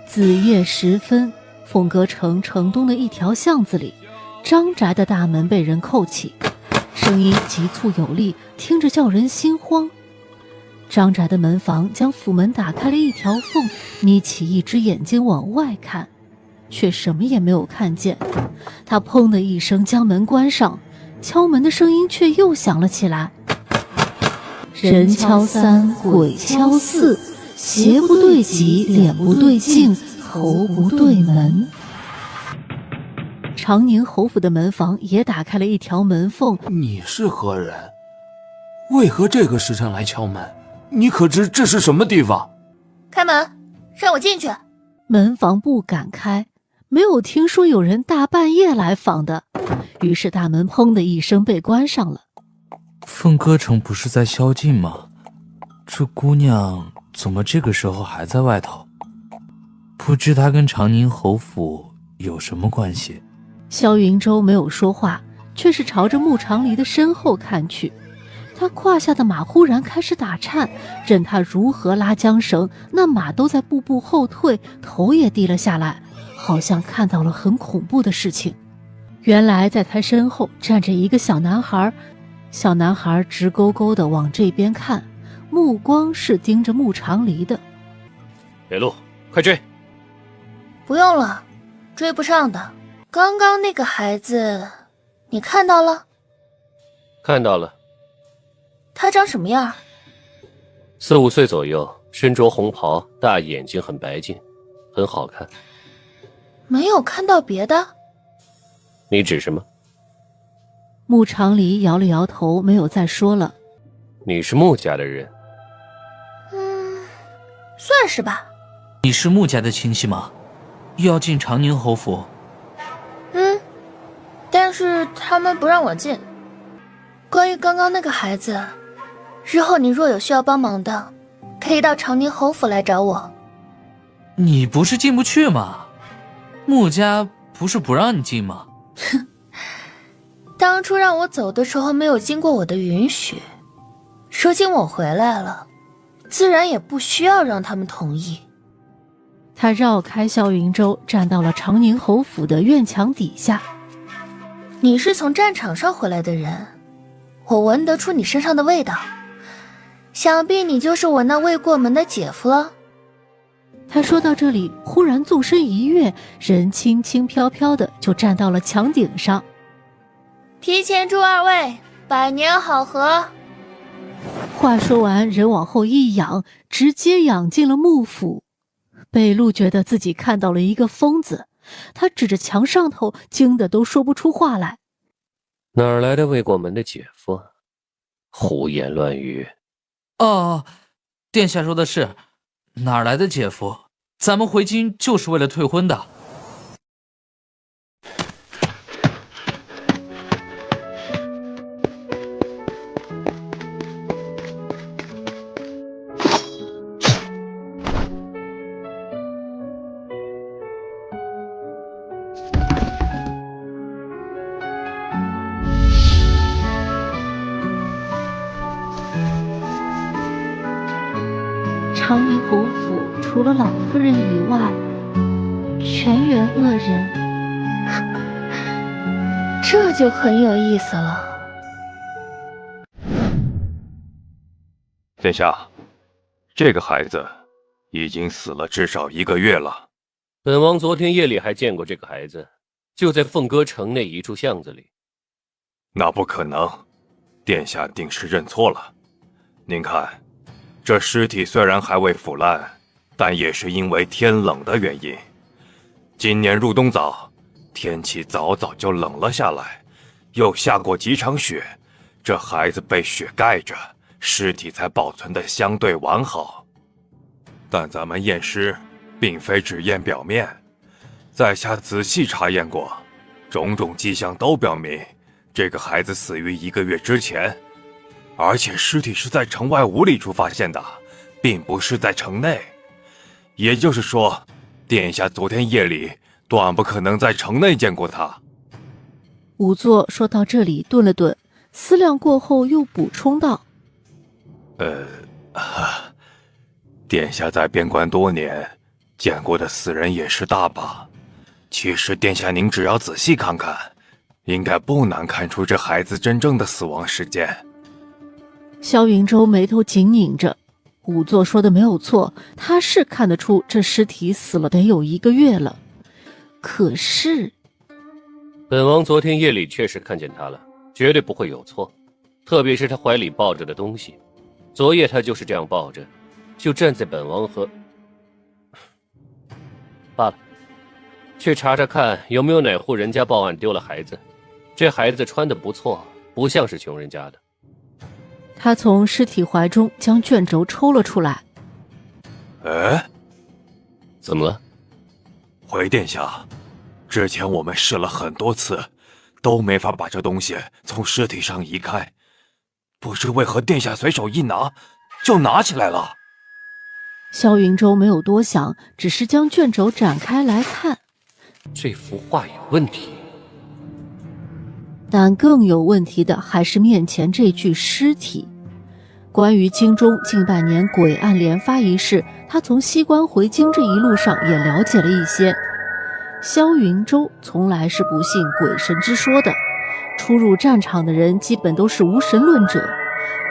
子夜时分，凤阁城城东的一条巷子里，张宅的大门被人叩起，声音急促有力，听着叫人心慌。张宅的门房将府门打开了一条缝，眯起一只眼睛往外看，却什么也没有看见。他砰的一声将门关上，敲门的声音却又响了起来。人敲三，鬼敲四，鞋不对脊，脸不对镜，头不对门。长宁侯府的门房也打开了一条门缝。你是何人？为何这个时辰来敲门？你可知这是什么地方？开门，让我进去。门房不敢开，没有听说有人大半夜来访的，于是大门砰的一声被关上了。凤阁城不是在宵禁吗？这姑娘怎么这个时候还在外头？不知她跟长宁侯府有什么关系？萧云舟没有说话，却是朝着穆长黎的身后看去。他胯下的马忽然开始打颤，任他如何拉缰绳，那马都在步步后退，头也低了下来，好像看到了很恐怖的事情。原来在他身后站着一个小男孩，小男孩直勾勾地往这边看，目光是盯着穆长黎的。野路，快追！不用了，追不上的。刚刚那个孩子你看到了？看到了。他长什么样？4、5岁左右，身着红袍，大眼睛，很白净，很好看。没有看到别的？你指什么？穆长黎摇了摇头，没有再说了。你是穆家的人？算是吧。你是穆家的亲戚吗？又要进长宁侯府？但是他们不让我进。关于刚刚那个孩子，日后你若有需要帮忙的，可以到长宁侯府来找我。你不是进不去吗？穆家不是不让你进吗？当初让我走的时候没有经过我的允许，如今我回来了，自然也不需要让他们同意。他绕开萧云舟，站到了长宁侯府的院墙底下。你是从战场上回来的人，我闻得出你身上的味道，想必你就是我那未过门的姐夫了。他说到这里，忽然纵身一跃，人轻轻飘飘的就站到了墙顶上。提前祝二位百年好合。话说完，人往后一仰，直接仰进了幕府。北路觉得自己看到了一个疯子，他指着墙上头，惊得都说不出话来。哪儿来的未过门的姐夫？胡言乱语。哦，殿下说的是，哪儿来的姐夫？咱们回京就是为了退婚的。长宁侯府除了老夫人以外，全员恶人。这就很有意思了。殿下，这个孩子已经死了至少1个月了。本王昨天夜里还见过这个孩子，就在凤阁城内一处巷子里。那不可能，殿下定是认错了。您看，这尸体虽然还未腐烂，但也是因为天冷的原因。今年入冬早，天气早早就冷了下来，又下过几场雪，这孩子被雪盖着，尸体才保存得相对完好。但咱们验尸并非只验表面，在下仔细查验过，种种迹象都表明这个孩子死于1个月之前，而且尸体是在城外5里处发现的，并不是在城内。也就是说，殿下昨天夜里断不可能在城内见过他。仵作说到这里顿了顿，思量过后又补充道：殿下在边关多年，见过的死人也是大把。其实殿下您只要仔细看看，应该不难看出这孩子真正的死亡时间。萧云舟眉头紧拧着，仵作说的没有错，他是看得出这尸体死了得有1个月了。可是本王昨天夜里确实看见他了，绝对不会有错。特别是他怀里抱着的东西，昨夜他就是这样抱着，就站在本王和……罢了，去查查看有没有哪户人家报案丢了孩子。这孩子穿得不错，不像是穷人家的。他从尸体怀中将卷轴抽了出来。怎么了？回殿下，之前我们试了很多次，都没法把这东西从尸体上移开，不知为何殿下随手一拿就拿起来了。萧云舟没有多想，只是将卷轴展开来看。这幅画有问题。但更有问题的还是面前这具尸体。关于京中近半年诡案连发一事，他从西关回京这一路上也了解了一些。萧云舟从来是不信鬼神之说的，出入战场的人基本都是无神论者。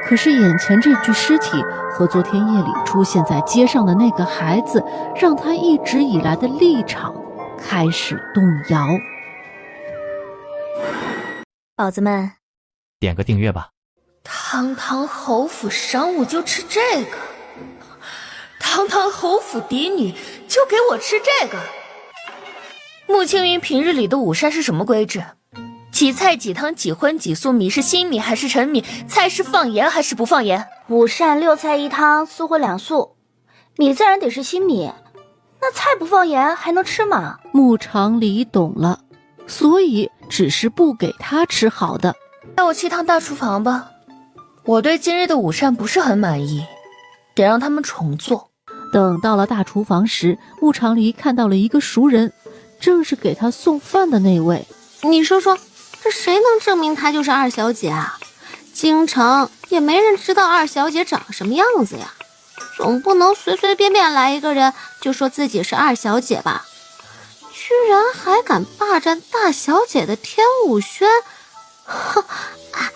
可是眼前这具尸体和昨天夜里出现在街上的那个孩子，让他一直以来的立场开始动摇。宝子们，点个订阅吧。堂堂侯府商务就吃这个，堂堂侯府嫡女就给我吃这个。穆青云平日里的午膳是什么规制？几菜几汤几荤几素，米是新米还是陈米？菜是放盐还是不放盐？午膳6菜1汤，4荤2素，米自然得是新米，那菜不放盐还能吃吗？穆长礼懂了，所以只是不给他吃好的。带我去趟大厨房吧，我对今日的午膳不是很满意，得让他们重做。等到了大厨房时，穆长礼看到了一个熟人，正是给他送饭的那位。你说说，这谁能证明她就是二小姐啊？京城也没人知道二小姐长什么样子呀，总不能随随便便来一个人就说自己是二小姐吧？居然还敢霸占大小姐的天武轩！哼啊，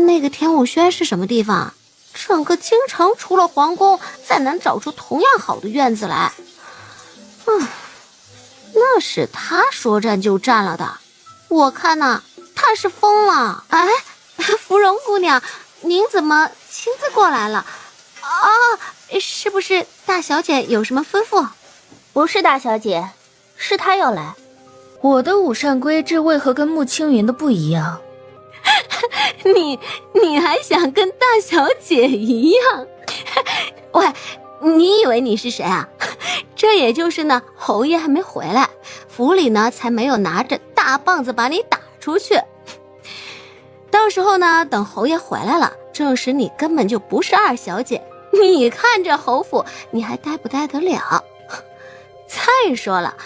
那个天武轩是什么地方？整个京城除了皇宫，再难找出同样好的院子来。那是他说占就占了的，我看呐，他是疯了。哎，芙蓉姑娘，您怎么亲自过来了？是不是大小姐有什么吩咐？不是大小姐，是她要来。我的午膳规制为何跟穆青云的不一样？你还想跟大小姐一样？喂，你以为你是谁啊？这也就是呢，侯爷还没回来，府里呢才没有拿着大棒子把你打出去。到时候呢，等侯爷回来了，证实你根本就不是二小姐，你看这侯府你还待不待得了？再说了，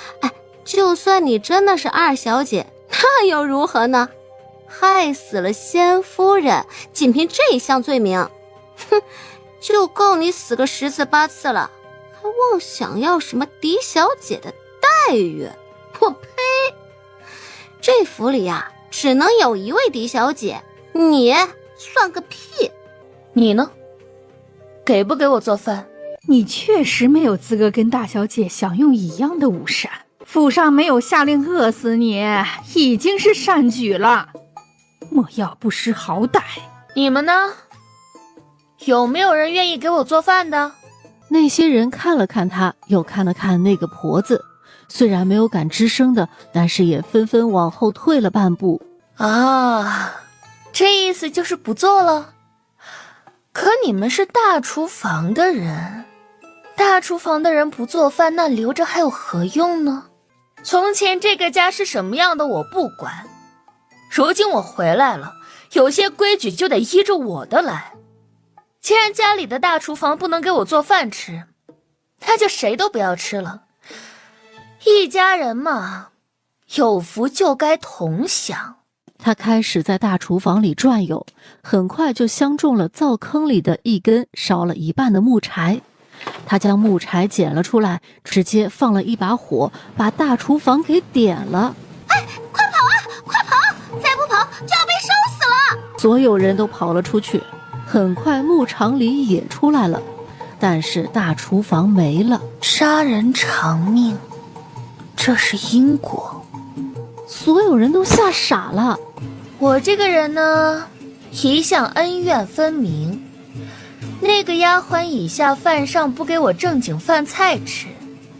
就算你真的是二小姐，那又如何呢？害死了仙夫人，仅凭这项罪名，就够你死个10次8次了，还妄想要什么嫡小姐的待遇？我呸！这府里呀，只能有一位嫡小姐，你算个屁！你呢？给不给我做饭？你确实没有资格跟大小姐享用一样的午膳。府上没有下令饿死你，已经是善举了。莫要不识好歹。你们呢？有没有人愿意给我做饭的？那些人看了看他，又看了看那个婆子，虽然没有敢吱声的，但是也纷纷往后退了半步。这意思就是不做了。可你们是大厨房的人，大厨房的人不做饭，那留着还有何用呢？从前这个家是什么样的我不管，如今我回来了，有些规矩就得依着我的来。既然家里的大厨房不能给我做饭吃，那就谁都不要吃了。一家人嘛，有福就该同享。他开始在大厨房里转悠，很快就相中了灶坑里的一根烧了一半的木柴。他将木柴捡了出来，直接放了一把火，把大厨房给点了。快跑啊！快跑！再不跑就要被烧死了！所有人都跑了出去。很快牧场里也出来了，但是大厨房没了。杀人偿命，这是因果。所有人都吓傻了。我这个人呢，一向恩怨分明。那个丫鬟以下犯上，不给我正经饭菜吃，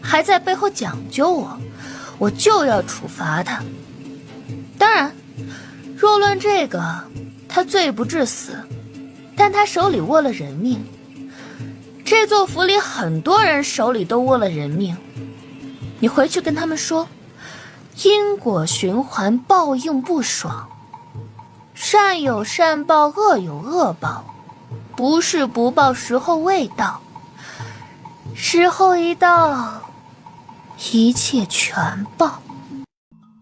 还在背后讲究我就要处罚他。当然，若论这个，他罪不至死，但他手里握了人命。这座府里很多人手里都握了人命，你回去跟他们说，因果循环，报应不爽，善有善报，恶有恶报，不是不报，时候未到，时候一到，一切全报。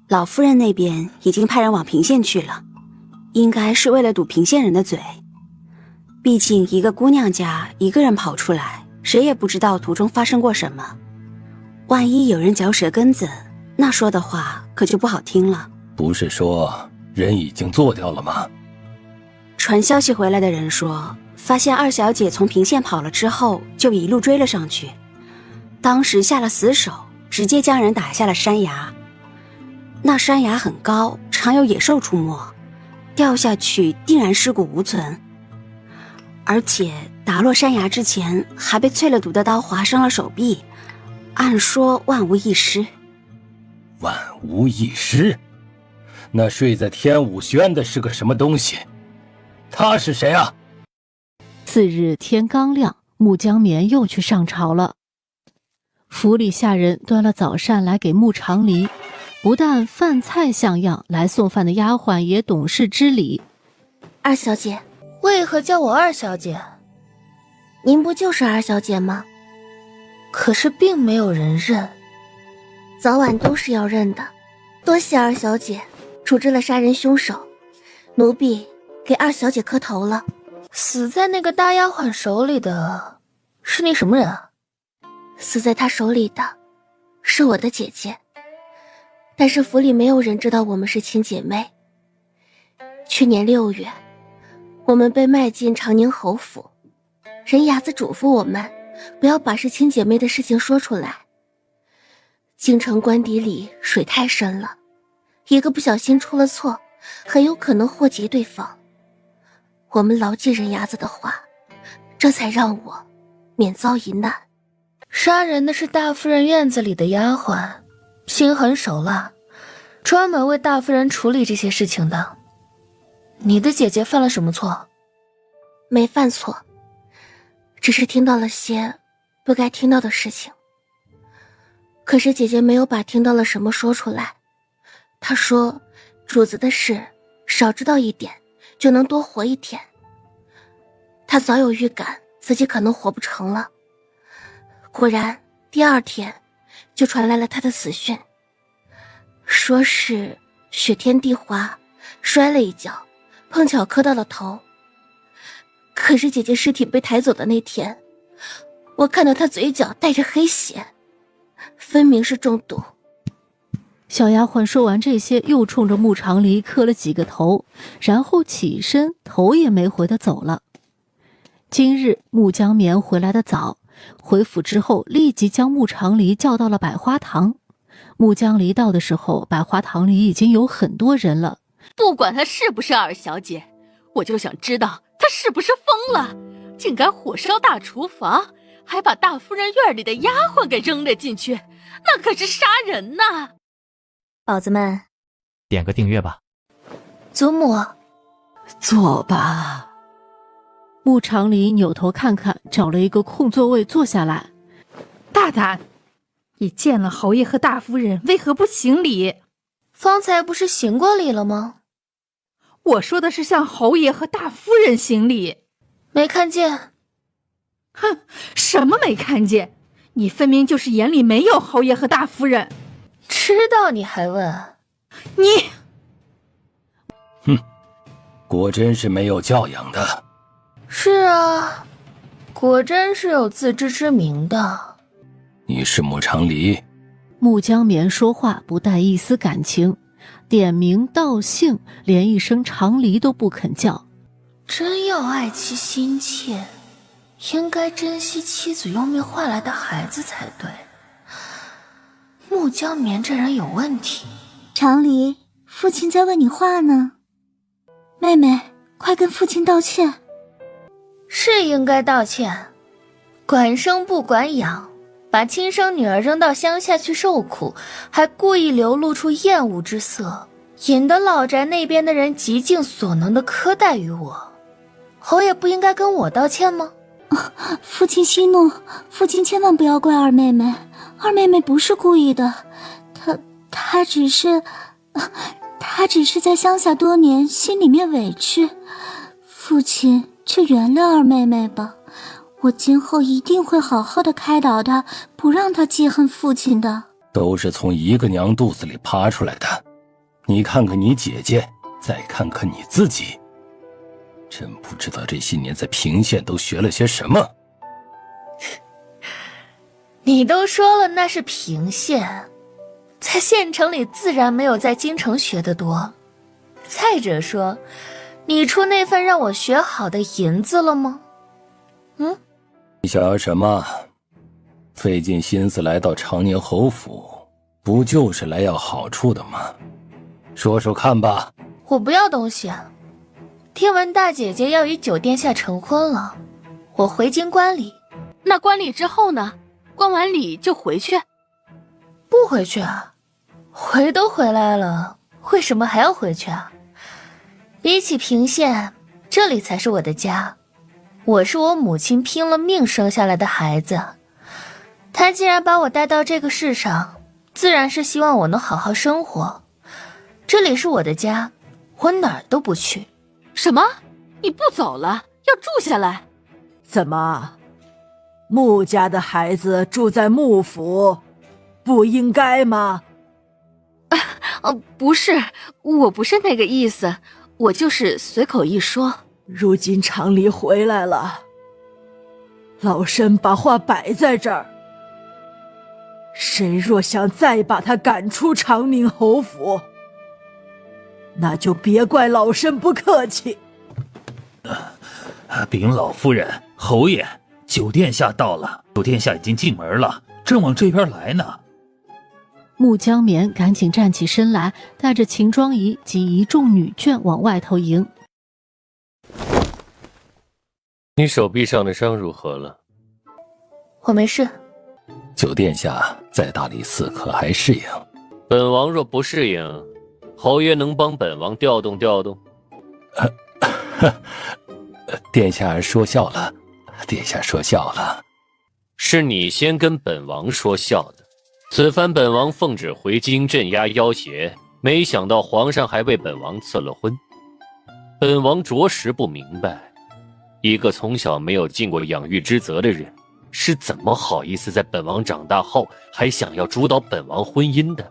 老夫人那边已经派人往平县去了，应该是为了堵平县人的嘴。毕竟一个姑娘家一个人跑出来，谁也不知道途中发生过什么。万一有人嚼舌根子，那说的话可就不好听了。不是说人已经做掉了吗？传消息回来的人说，发现二小姐从平县跑了之后，就一路追了上去。当时下了死手，直接将人打下了山崖。那山崖很高，常有野兽出没，掉下去定然尸骨无存。而且打落山崖之前，还被淬了毒的刀划伤了手臂，按说万无一失。万无一失？那睡在天武轩的是个什么东西？他是谁啊？次日天刚亮，穆江棉又去上朝了。府里下人端了早膳来给穆长黎，不但饭菜像样，来送饭的丫鬟也懂事知礼。二小姐，为何叫我二小姐？您不就是二小姐吗？可是并没有人认。早晚都是要认的。多谢二小姐处置了杀人凶手，奴婢给二小姐磕头了。死在那个大丫鬟手里的是你什么人啊？死在她手里的是我的姐姐，但是府里没有人知道我们是亲姐妹。去年6月，我们被卖进长宁侯府，人牙子嘱咐我们不要把是亲姐妹的事情说出来。京城官邸里水太深了，一个不小心出了错，很有可能祸及对方。我们牢记人牙子的话，这才让我免遭一难。杀人的是大夫人院子里的丫鬟，心狠手辣，专门为大夫人处理这些事情的。你的姐姐犯了什么错？没犯错，只是听到了些不该听到的事情。可是姐姐没有把听到了什么说出来。她说主子的事少知道一点就能多活一天。她早有预感自己可能活不成了。果然第2天就传来了她的死讯，说是雪天地滑，摔了一跤，碰巧磕到了头。可是姐姐尸体被抬走的那天，我看到她嘴角带着黑血，分明是中毒。小丫鬟说完这些，又冲着穆长黎磕了几个头，然后起身，头也没回的走了。今日穆江棉回来的早，回府之后立即将穆长黎叫到了百花堂。穆江黎到的时候，百花堂里已经有很多人了。不管她是不是二小姐，我就想知道她是不是疯了，竟敢火烧大厨房，还把大夫人院里的丫鬟给扔了进去，那可是杀人呐！宝子们，点个订阅吧。祖母，坐吧。穆长黎扭头看看，找了一个空座位坐下来。大胆！你见了侯爷和大夫人，为何不行礼？方才不是行过礼了吗？我说的是向侯爷和大夫人行礼。没看见。哼，什么没看见？你分明就是眼里没有侯爷和大夫人。知道你还问？你，哼，果真是没有教养的。是啊，果真是有自知之明的。你是穆长黎？穆江棉说话不带一丝感情，点名道姓，连一声长黎都不肯叫。真要爱妻心切，应该珍惜妻子用命换来的孩子才对。穆江棉这人有问题。长黎，父亲在问你话呢。妹妹，快跟父亲道歉。是应该道歉，管生不管养，把亲生女儿扔到乡下去受苦，还故意流露出厌恶之色，引得老宅那边的人极尽所能的苛待于我。侯爷不应该跟我道歉吗？父亲息怒，父亲千万不要怪二妹妹，二妹妹不是故意的，她只是在乡下多年，心里面委屈。父亲就原谅二妹妹吧，我今后一定会好好的开导她，不让她记恨父亲的。都是从一个娘肚子里爬出来的，你看看你姐姐，再看看你自己，真不知道这些年在平县都学了些什么。你都说了那是平县，在县城里自然没有在京城学得多。再者说，你出那份让我学好的银子了吗？你想要什么？费尽心思来到长宁侯府，不就是来要好处的吗？说说看吧。我不要东西啊。听闻大姐姐要与九殿下成婚了，我回京观礼。那观礼之后呢？观完礼就回去？不回去啊，回都回来了，为什么还要回去啊？比起平县，这里才是我的家。我是我母亲拼了命生下来的孩子，她既然把我带到这个世上，自然是希望我能好好生活。这里是我的家，我哪儿都不去。什么？你不走了，要住下来？怎么？穆家的孩子住在穆府，不应该吗？不是，我不是那个意思，我就是随口一说。如今长黎回来了，老身把话摆在这儿，谁若想再把他赶出长宁侯府，那就别怪老身不客气。禀老夫人，侯爷，九殿下到了，九殿下已经进门了，正往这边来呢。穆江棉赶紧站起身来，带着秦庄仪及一众女眷往外头迎。你手臂上的伤如何了？我没事。九殿下在大理寺可还适应？本王若不适应，侯爷能帮本王调动调动？殿下说笑了，殿下说笑了。是你先跟本王说笑的。此番本王奉旨回京镇压妖邪，没想到皇上还为本王赐了婚。本王着实不明白，一个从小没有尽过养育之责的人，是怎么好意思在本王长大后还想要主导本王婚姻的？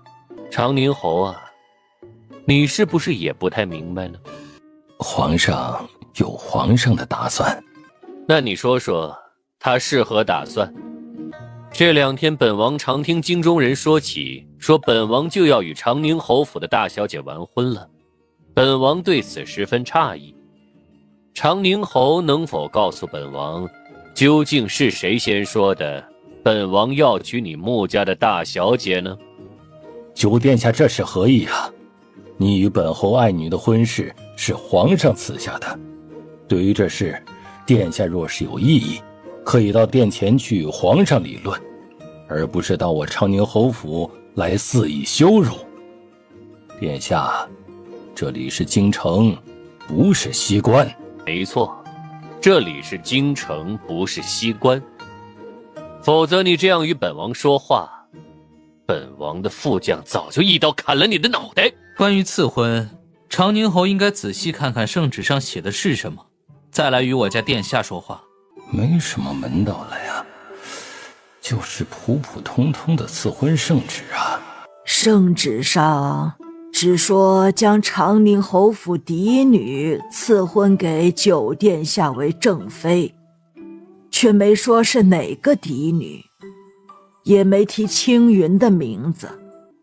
长宁侯啊，你是不是也不太明白呢？皇上有皇上的打算。那你说说，他是何打算？这两天本王常听京中人说起，说本王就要与长宁侯府的大小姐完婚了。本王对此十分诧异。长宁侯能否告诉本王，究竟是谁先说的本王要娶你穆家的大小姐呢？九殿下这是何意啊？你与本侯爱女的婚事是皇上赐下的，对于这事，殿下若是有异议，可以到殿前去与皇上理论，而不是到我长宁侯府来肆意羞辱。殿下，这里是京城，不是西关。没错，这里是京城，不是西关。否则你这样与本王说话，本王的副将早就一刀砍了你的脑袋。关于赐婚，长宁侯应该仔细看看圣旨上写的是什么，再来与我家殿下说话。没什么门道了呀，就是普普通通的赐婚圣旨啊。圣旨上只说将长宁侯府嫡女赐婚给九殿下为正妃，却没说是哪个嫡女，也没提青云的名字。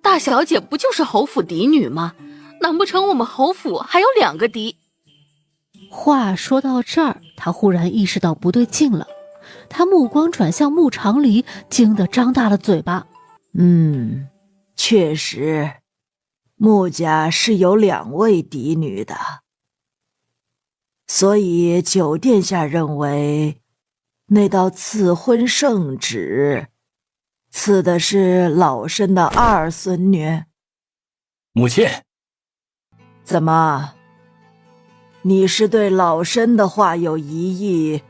大小姐不就是侯府嫡女吗？难不成我们侯府还有2个嫡？话说到这儿，他忽然意识到不对劲了，他目光转向穆长黎，惊得张大了嘴巴。确实，穆家是有2位嫡女的，所以九殿下认为那道赐婚圣旨赐的是老身的2孙女。母亲，怎么？你是对老身的话有疑义，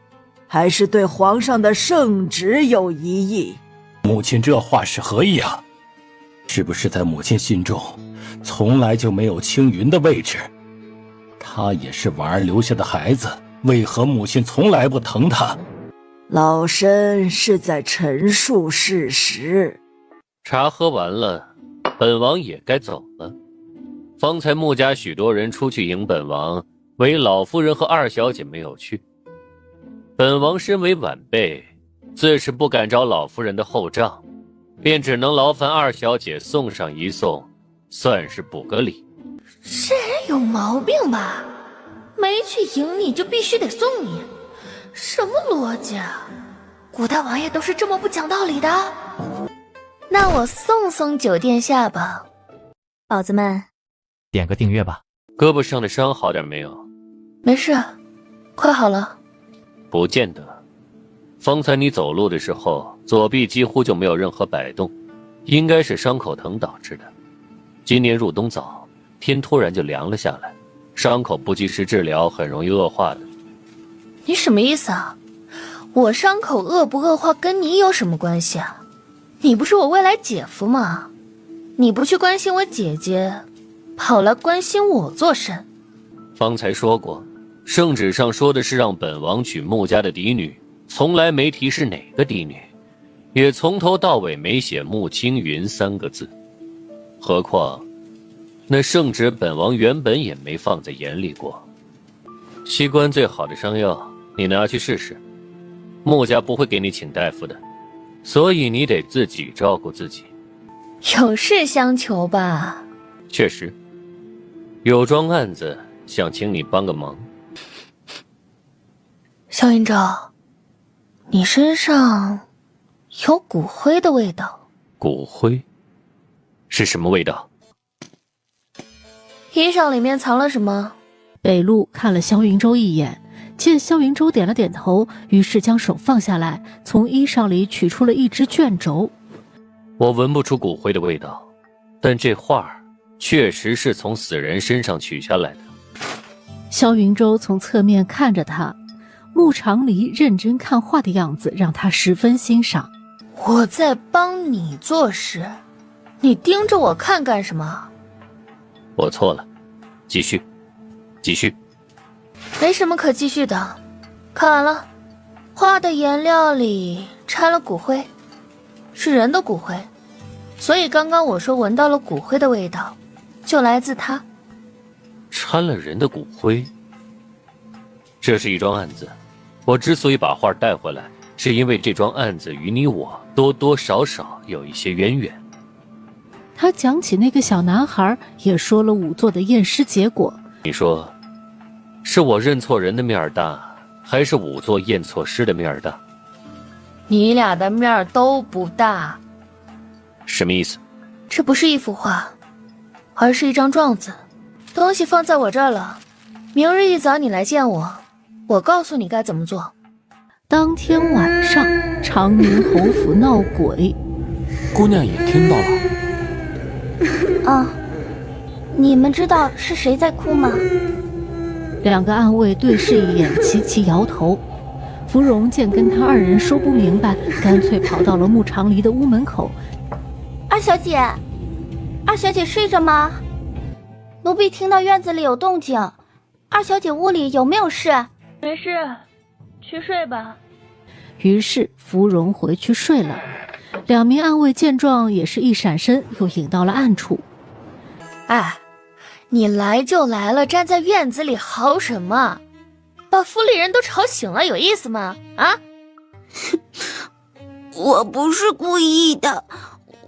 还是对皇上的圣旨有疑义？母亲这话是何意啊？是不是在母亲心中从来就没有青云的位置？他也是婉儿留下的孩子，为何母亲从来不疼他？老身是在陈述事实。茶喝完了，本王也该走了。方才穆家许多人出去迎本王，唯老夫人和2小姐没有去。本王身为晚辈，自是不敢招老夫人的后账，便只能劳烦2小姐送上一送，算是补个礼。这人有毛病吧？没去迎你就必须得送你，什么逻辑啊？古代王爷都是这么不讲道理的？那我送九殿下吧。宝子们，点个订阅吧。胳膊上的伤好点没有？没事，快好了。不见得。方才你走路的时候，左臂几乎就没有任何摆动，应该是伤口疼导致的。今年入冬早，天突然就凉了下来，伤口不及时治疗，很容易恶化的。你什么意思啊？我伤口恶不恶化跟你有什么关系啊？你不是我未来姐夫吗？你不去关心我姐姐，跑来关心我做甚？方才说过，圣旨上说的是让本王娶穆家的嫡女，从来没提是哪个嫡女，也从头到尾没写穆青云3个字。何况那圣旨本王原本也没放在眼里过。西关最好的伤药，你拿去试试。穆家不会给你请大夫的，所以你得自己照顾自己。有事相求吧？确实，有桩案子想请你帮个忙。萧云昭，你身上有骨灰的味道。骨灰？是什么味道？衣裳里面藏了什么？北路看了萧云洲一眼，见萧云洲点了点头，于是将手放下来，从衣裳里取出了一只卷轴。我闻不出骨灰的味道，但这画确实是从死人身上取下来的。萧云洲从侧面看着他，穆长黎认真看画的样子让他十分欣赏。我在帮你做事，你盯着我看干什么？我错了，继续。没什么可继续的，看完了。画的颜料里掺了骨灰，是人的骨灰，所以刚刚我说闻到了骨灰的味道，就来自它。掺了人的骨灰？这是一桩案子，我之所以把画带回来，是因为这桩案子与你我多多少少有一些渊源。他讲起那个小男孩，也说了仵作的验尸结果。你说，是我认错人的面儿大，还是仵作验错尸的面儿大？你俩的面儿都不大。什么意思？这不是一幅画，而是一张状子，东西放在我这儿了。明日一早你来见我，我告诉你该怎么做。当天晚上，长宁侯府闹鬼，姑娘也听到了。啊，你们知道是谁在哭吗？2个暗卫对视一眼，齐齐摇头。芙蓉见跟他2人说不明白，干脆跑到了穆长黎的屋门口。二小姐，二小姐睡着吗？奴婢听到院子里有动静，二小姐屋里有没有事？没事，去睡吧。于是芙蓉回去睡了。2名暗卫见状，也是一闪身，又引到了暗处。哎，你来就来了，站在院子里嚎什么？把府里人都吵醒了，有意思吗？啊！我不是故意的，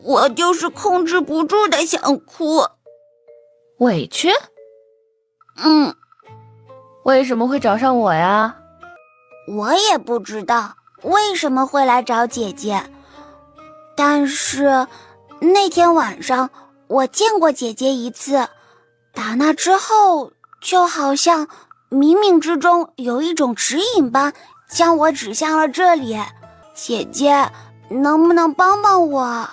我就是控制不住的想哭。委屈？为什么会找上我呀？我也不知道为什么会来找姐姐，但是那天晚上我见过姐姐一次，打那之后就好像冥冥之中有一种指引般将我指向了这里。姐姐能不能帮帮我？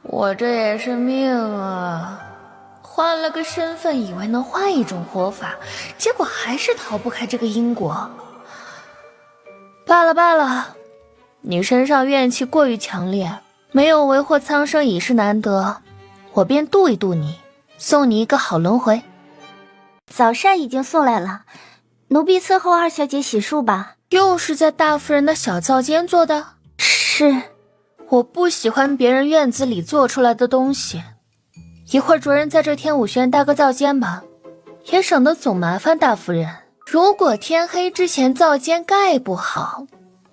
我这也是命啊，换了个身份以为能换一种活法，结果还是逃不开这个因果。罢了，你身上怨气过于强烈，没有为祸苍生已是难得，我便度一度你，送你一个好轮回。早膳已经送来了，奴婢伺候二小姐洗漱吧。又是在大夫人的小灶间做的？是。我不喜欢别人院子里做出来的东西，一会儿着人在这天武轩搭个灶间吧，也省得总麻烦大夫人。如果天黑之前灶间盖不好，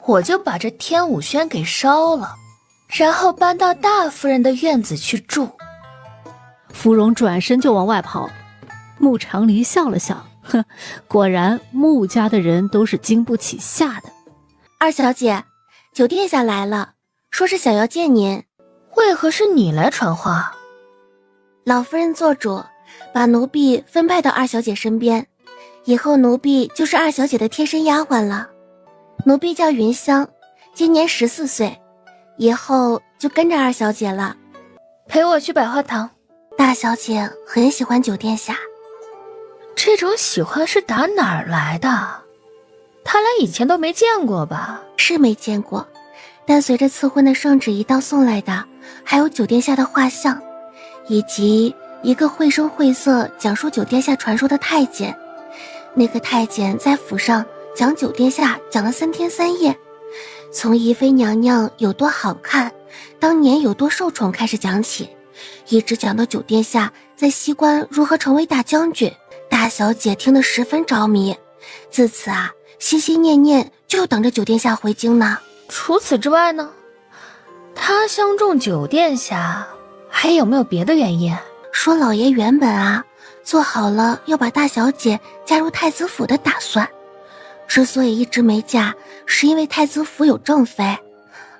我就把这天武轩给烧了，然后搬到大夫人的院子去住。芙蓉转身就往外跑，穆长黎笑了笑，哼，果然穆家的人都是经不起吓的。二小姐，九殿下来了，说是想要见您。为何是你来传话？老夫人做主，把奴婢分派到二小姐身边，以后奴婢就是二小姐的贴身丫鬟了。奴婢叫云香，今年14岁，以后就跟着二小姐了。陪我去百花堂。大小姐很喜欢九殿下。这种喜欢是打哪儿来的？他俩以前都没见过吧？是没见过，但随着赐婚的圣旨一道送来的，还有九殿下的画像，以及一个绘声绘色讲述九殿下传说的太监。那个太监在府上讲九殿下讲了3天3夜，从宜妃娘娘有多好看，当年有多受宠开始讲起，一直讲到九殿下在西关如何成为大将军。大小姐听得十分着迷，自此啊，心心念念就等着九殿下回京呢。除此之外呢，他相中九殿下还有没有别的原因？说老爷原本啊做好了要把大小姐嫁入太子府的打算，之所以一直没嫁，是因为太子府有正妃，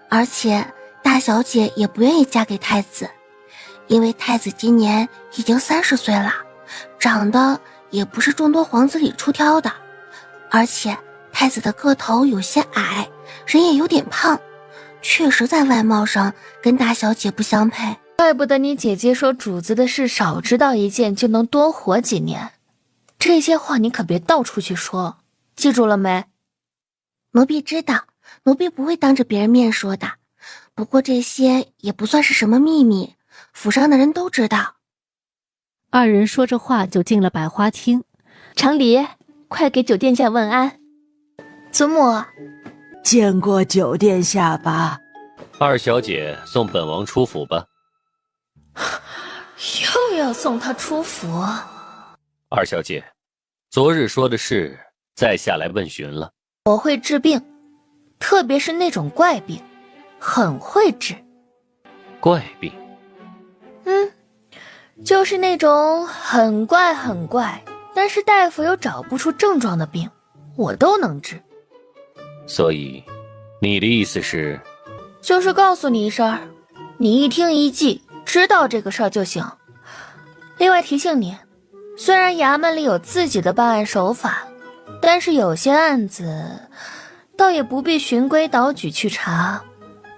而且大小姐也不愿意嫁给太子，因为太子今年已经30岁了，长得也不是众多皇子里出挑的，而且太子的个头有些矮，人也有点胖，确实在外貌上跟大小姐不相配。怪不得你姐姐说主子的事少知道一件就能多活几年，这些话你可别到处去说，记住了没？奴婢知道，奴婢不会当着别人面说的，不过这些也不算是什么秘密，府上的人都知道。二人说着话就进了百花厅。长黎，快给九殿下问安。祖母，见过九殿下吧。二小姐送本王出府吧。又要送他出府？二小姐，昨日说的事再下来问询了。我会治病，特别是那种怪病，很会治。怪病？就是那种很怪很怪，但是大夫又找不出症状的病，我都能治。所以，你的意思是？就是告诉你一声，你一听一记，知道这个事儿就行。另外提醒你，虽然衙门里有自己的办案手法，但是有些案子倒也不必循规蹈矩去查，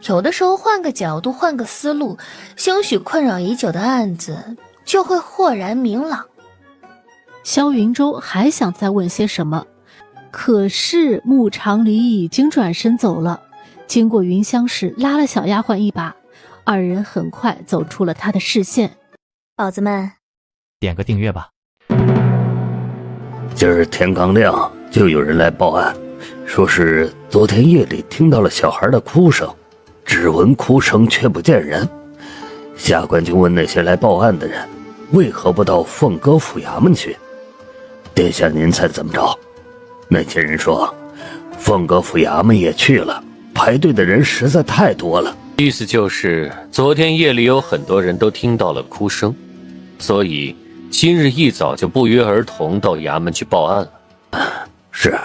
有的时候换个角度，换个思路，兴许困扰已久的案子就会豁然明朗。萧云舟还想再问些什么，可是穆长黎已经转身走了，经过云香时拉了小丫鬟一把，二人很快走出了他的视线。宝子们，点个订阅吧。今儿天刚亮就有人来报案，说是昨天夜里听到了小孩的哭声，只闻哭声却不见人。下官就问那些来报案的人，为何不到凤阁府衙门去？殿下您猜怎么着？那些人说，凤阁府衙门也去了，排队的人实在太多了。意思就是昨天夜里有很多人都听到了哭声，所以今日一早就不约而同到衙门去报案了。是，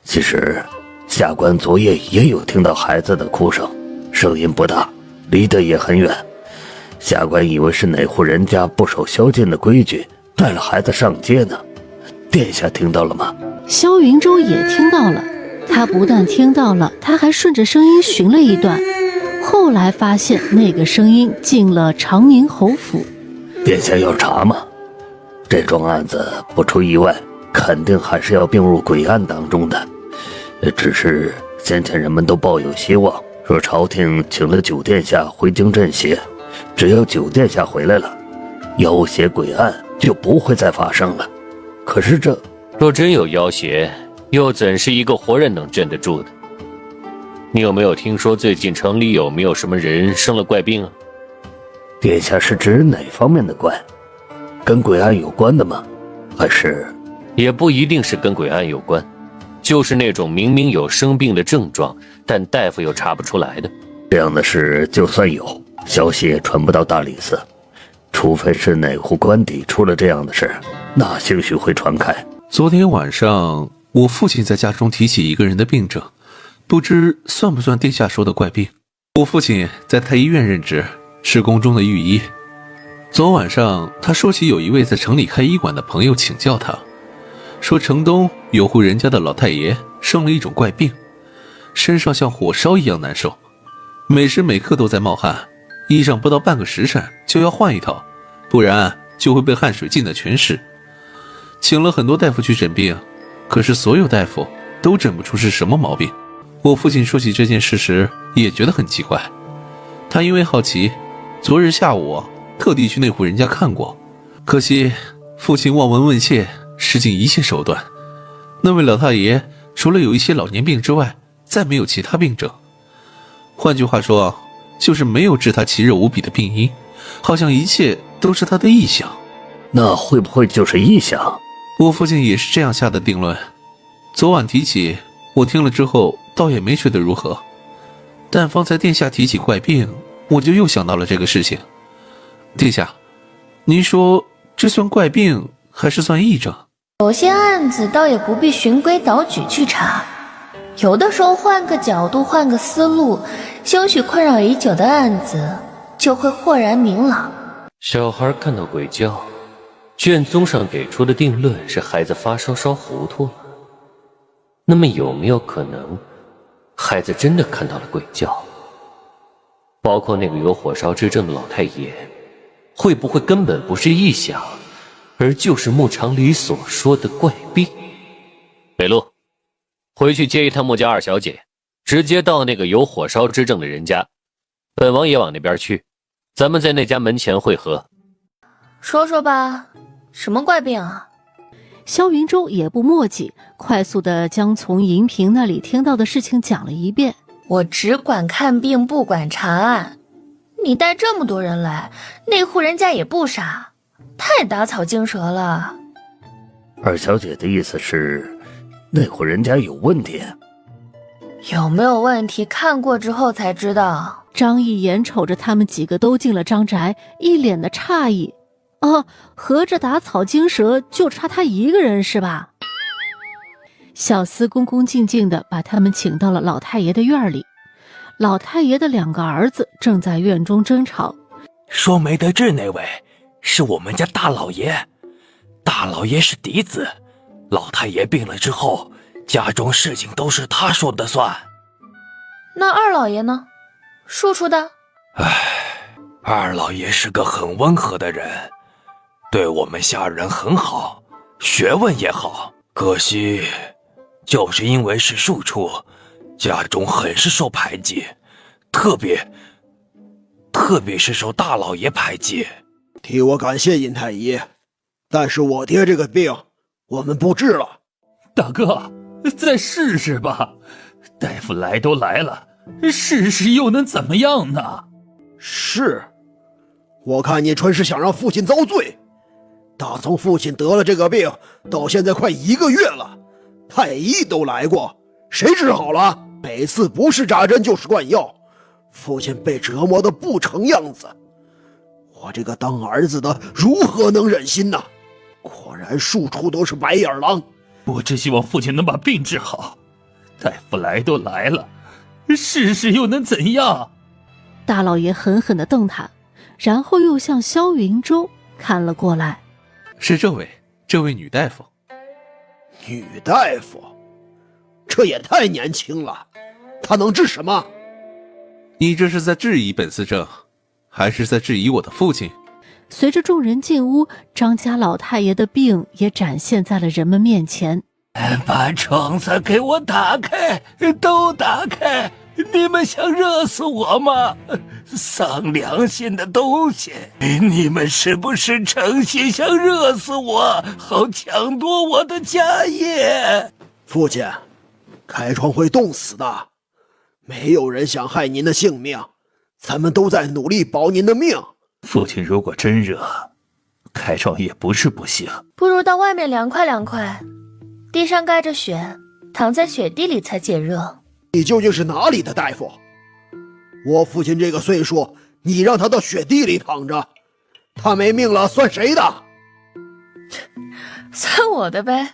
其实下官昨夜也有听到孩子的哭声，声音不大，离得也很远。下官以为是哪户人家不守宵禁的规矩，带了孩子上街呢。殿下听到了吗？萧云舟也听到了，他不但听到了，他还顺着声音寻了一段，后来发现那个声音进了长宁侯府。殿下要查吗？这桩案子不出意外，肯定还是要并入诡案当中的。只是先前人们都抱有希望，说朝廷请了九殿下回京镇邪，只要九殿下回来了，妖邪诡案就不会再发生了。可是这若真有妖邪，又怎是一个活人能镇得住的？你有没有听说最近城里有没有什么人生了怪病啊？殿下是指哪方面的怪？跟诡案有关的吗？还是……也不一定是跟诡案有关，就是那种明明有生病的症状，但大夫又查不出来的。这样的事就算有，消息也传不到大理寺，除非是哪户官邸出了这样的事，那兴许会传开。昨天晚上我父亲在家中提起一个人的病症，不知算不算殿下说的怪病。我父亲在太医院任职，是宫中的御医。昨晚上他说起有一位在城里开医馆的朋友请教他，说城东有户人家的老太爷生了一种怪病，身上像火烧一样难受，每时每刻都在冒汗，衣裳不到半个时辰就要换一套，不然就会被汗水浸得全湿。请了很多大夫去诊病，可是所有大夫都诊不出是什么毛病。我父亲说起这件事时也觉得很奇怪，他因为好奇，昨日下午特地去那户人家看过，可惜父亲望闻问切，使尽一切手段，那位老太爷除了有一些老年病之外，再没有其他病症。换句话说，就是没有治他奇热无比的病因，好像一切都是他的臆想。那会不会就是臆想？我父亲也是这样下的定论。昨晚提起，我听了之后倒也没觉得如何，但方才殿下提起怪病，我就又想到了这个事情。殿下，您说这算怪病还是算癔症？有些案子倒也不必循规蹈矩去查，有的时候换个角度，换个思路，兴许困扰已久的案子就会豁然明朗。小孩看到鬼叫，卷宗上给出的定论是孩子发烧烧糊涂了。那么有没有可能孩子真的看到了鬼叫？包括那个有火烧之症的老太爷，会不会根本不是臆想，而就是牧场里所说的怪病？北路，回去接一趟穆家二小姐，直接到那个有火烧之症的人家，本王也往那边去，咱们在那家门前会合。说说吧，什么怪病啊？萧云舟也不墨迹，快速地将从银屏那里听到的事情讲了一遍。我只管看病，不管查案。你带这么多人来，那户人家也不傻，太打草惊蛇了。二小姐的意思是，那户人家有问题？有没有问题，看过之后才知道。张毅眼瞅着他们几个都进了张宅，一脸的诧异。哦，合着打草惊蛇就差他一个人是吧？小厮恭恭敬敬地把他们请到了老太爷的院里。老太爷的2个儿子正在院中争吵。说没得治那位是我们家大老爷，大老爷是嫡子，老太爷病了之后，家中事情都是他说的算。那二老爷呢？庶出的？二老爷是个很温和的人，对我们下人很好，学问也好，可惜就是因为是庶出，家中很是受排挤，特别是受大老爷排挤。替我感谢尹太医，但是我爹这个病我们不治了。大哥，再试试吧，大夫来都来了，试试又能怎么样呢？是，我看你纯是想让父亲遭罪。打从父亲得了这个病到现在快1个月了，太医都来过，谁治好了？每次不是扎针就是灌药，父亲被折磨得不成样子。我这个当儿子的如何能忍心呢？果然处处都是白眼狼。我只希望父亲能把病治好。大夫来都来了，试试又能怎样？大老爷狠狠地瞪他，然后又向萧云舟看了过来。是这位女大夫。女大夫？这也太年轻了，她能治什么？你这是在质疑本司正，还是在质疑我的父亲？随着众人进屋，张家老太爷的病也展现在了人们面前。把窗子给我打开，都打开！你们想热死我吗？丧良心的东西！你们是不是诚心想热死我，好抢夺我的家业？父亲，开窗会冻死的，没有人想害您的性命，咱们都在努力保您的命。父亲如果真热，开窗也不是不行。不如到外面凉快凉快，地上盖着雪，躺在雪地里才解热。你究竟是哪里的大夫？我父亲这个岁数，你让他到雪地里躺着，他没命了算谁的？算我的呗。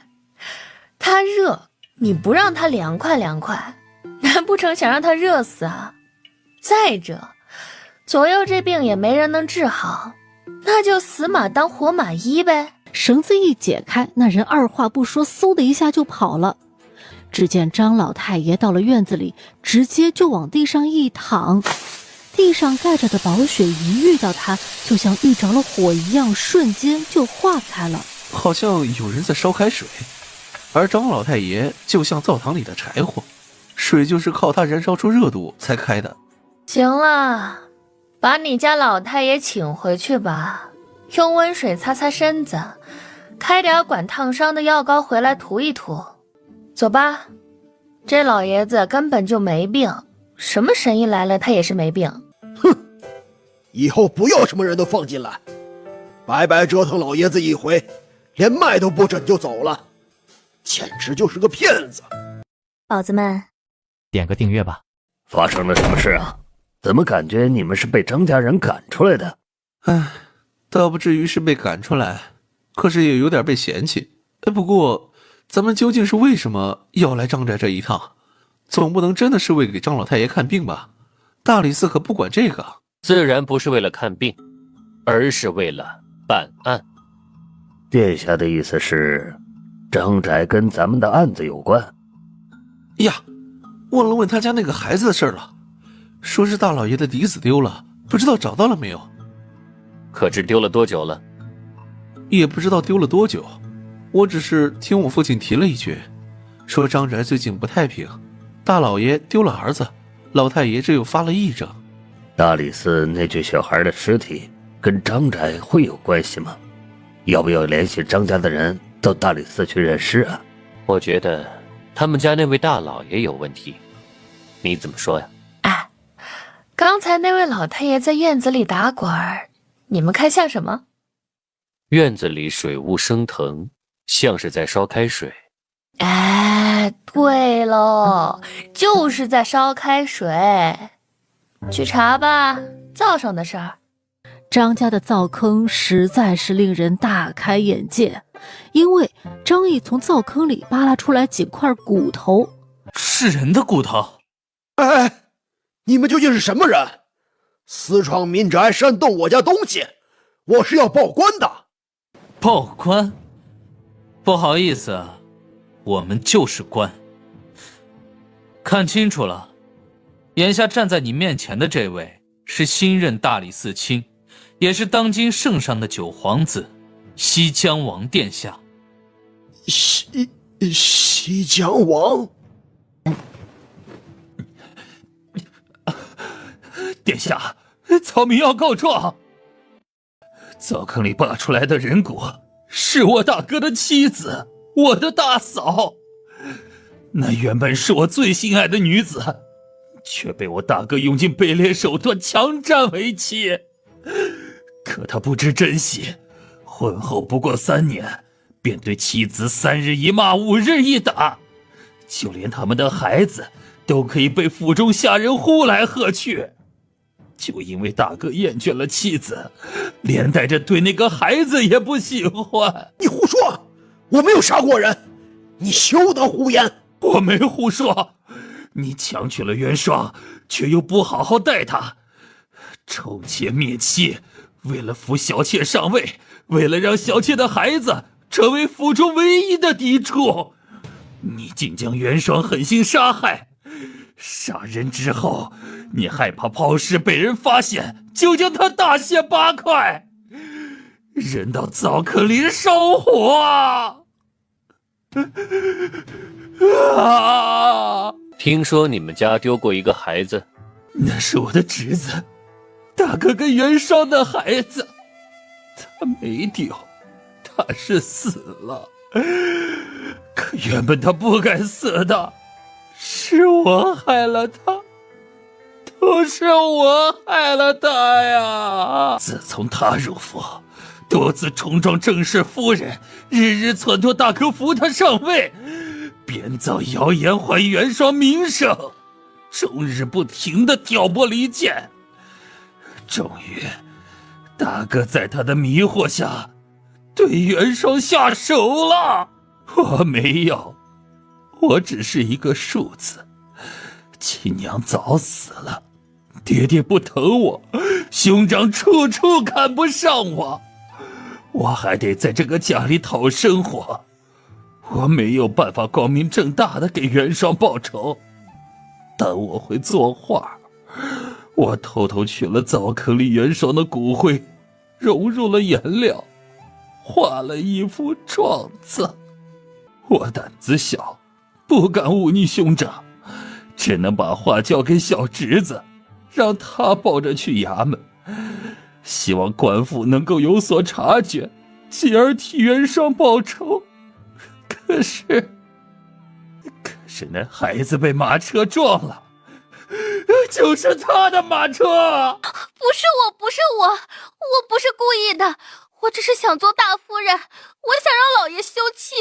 他热，你不让他凉快凉快，难不成想让他热死啊？再者，左右这病也没人能治好，那就死马当活马医呗。绳子一解开，那人二话不说，嗖的一下就跑了。只见张老太爷到了院子里，直接就往地上一躺，地上盖着的薄雪一遇到他，就像遇着了火一样，瞬间就化开了。好像有人在烧开水，而张老太爷就像灶堂里的柴火，水就是靠他燃烧出热度才开的。行了，把你家老太爷请回去吧，用温水擦擦身子，开点管烫伤的药膏回来涂一涂。走吧，这老爷子根本就没病，什么神医来了他也是没病。哼，以后不要什么人都放进来，白白折腾老爷子一回，连脉都不诊就走了，简直就是个骗子。宝子们，点个订阅吧。发生了什么事啊？怎么感觉你们是被张家人赶出来的？唉，倒不至于是被赶出来，可是也有点被嫌弃。不过咱们究竟是为什么要来张宅这一趟？总不能真的是为给张老太爷看病吧？大理寺可不管这个。自然不是为了看病，而是为了办案。殿下的意思是，张宅跟咱们的案子有关？呀，忘了问他家那个孩子的事了，说是大老爷的嫡子丢了，不知道找到了没有？可知丢了多久了？也不知道丢了多久，我只是听我父亲提了一句，说张宅最近不太平，大老爷丢了儿子，老太爷这又发了癔症。大理寺那具小孩的尸体跟张宅会有关系吗？要不要联系张家的人到大理寺去认尸啊？我觉得他们家那位大老爷有问题，你怎么说呀？哎，刚才那位老太爷在院子里打滚，你们看像什么？院子里水雾升腾，像是在烧开水。哎，对喽，就是在烧开水。去查吧，灶上的事儿。张家的灶坑实在是令人大开眼界，因为张毅从灶坑里扒拉出来几块骨头。是人的骨头？哎，你们究竟是什么人？私闯民宅，煽动我家东西，我是要报官的。报官？不好意思，我们就是官。看清楚了，眼下站在你面前的这位是新任大理寺卿，也是当今圣上的九皇子西江王殿下。西江王？殿下，曹民要告状。灶坑里扒出来的人骨是我大哥的妻子，我的大嫂。那原本是我最心爱的女子，却被我大哥用尽卑劣手段强占为妻。可他不知珍惜，婚后不过3年，便对妻子3日一骂5日一打，就连他们的孩子都可以被府中下人呼来喝去。就因为大哥厌倦了妻子，连带着对那个孩子也不喜欢。你胡说！我没有杀过人，你休得胡言！我没胡说，你强娶了元霜，却又不好好待她，仇妾灭妻，为了扶小妾上位，为了让小妾的孩子成为府中唯一的嫡出，你竟将元霜狠心杀害。杀人之后，你害怕抛尸被人发现，就将他大卸八块，扔到灶坑里烧火啊！听说你们家丢过一个孩子？那是我的侄子，大哥跟元霜的孩子。他没丢，他是死了。可原本他不该死的，是我害了他，都是我害了他呀！自从他入府，多次冲撞正室夫人，日日撺掇大哥扶他上位，编造谣言坏元霜名声，终日不停地挑拨离间。终于，大哥在他的迷惑下，对元霜下手了。我没有，我只是一个庶子，亲娘早死了，爹爹不疼我，兄长处处看不上我，我还得在这个家里讨生活，我没有办法光明正大的给元霜报仇，但我会作画。我偷偷取了灶坑里元霜的骨灰，融入了颜料，画了一幅状子。我胆子小，不敢忤逆兄长，只能把画交给小侄子，让他抱着去衙门，希望官府能够有所察觉，继而替元霜报仇。可是那孩子被马车撞了，就是他的马车。不是我，我不是故意的，我只是想做大夫人，我想让老爷休妻，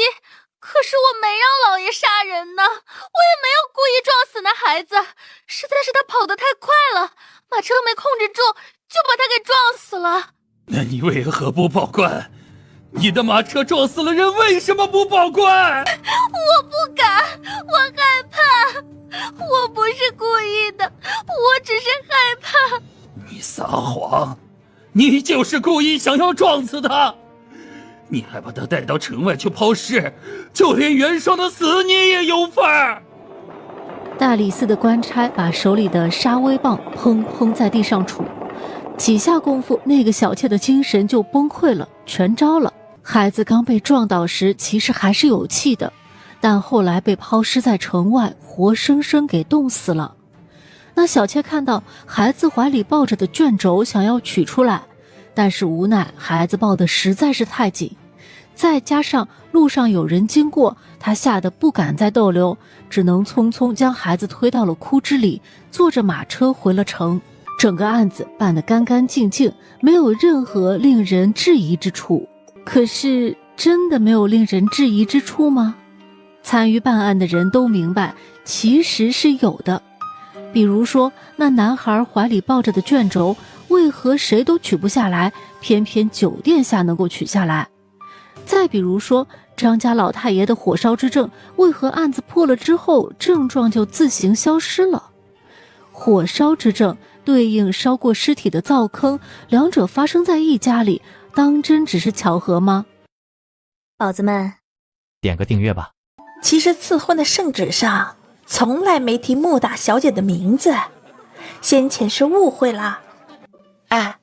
可是我没让老爷杀人呢，我也没有故意撞死那孩子，实在是他跑得太快了，马车没控制住，就把他给撞死了。那你为何不报官？你的马车撞死了人，为什么不报官？我不敢，我害怕，我不是故意的，我只是害怕。你撒谎，你就是故意想要撞死他，你还把他带到城外去抛尸，就连元霜的死你也有份儿。大理寺的官差把手里的杀威棒砰砰在地上杵，几下功夫，那个小妾的精神就崩溃了，全招了。孩子刚被撞倒时其实还是有气的，但后来被抛尸在城外，活生生给冻死了。那小妾看到孩子怀里抱着的卷轴，想要取出来，但是无奈孩子抱得实在是太紧，再加上路上有人经过，她吓得不敢再逗留，只能匆匆将孩子推到了枯枝里，坐着马车回了城。整个案子办得干干净净，没有任何令人质疑之处。可是真的没有令人质疑之处吗？参与办案的人都明白，其实是有的。比如说那男孩怀里抱着的卷轴，为何谁都取不下来，偏偏酒店下能够取下来？再比如说张家老太爷的火烧之症，为何案子破了之后症状就自行消失了？火烧之症对应烧过尸体的灶坑，两者发生在一家里，当真只是巧合吗？宝子们，点个订阅吧。其实赐婚的圣旨上从来没提穆大小姐的名字，先前是误会啦。哎，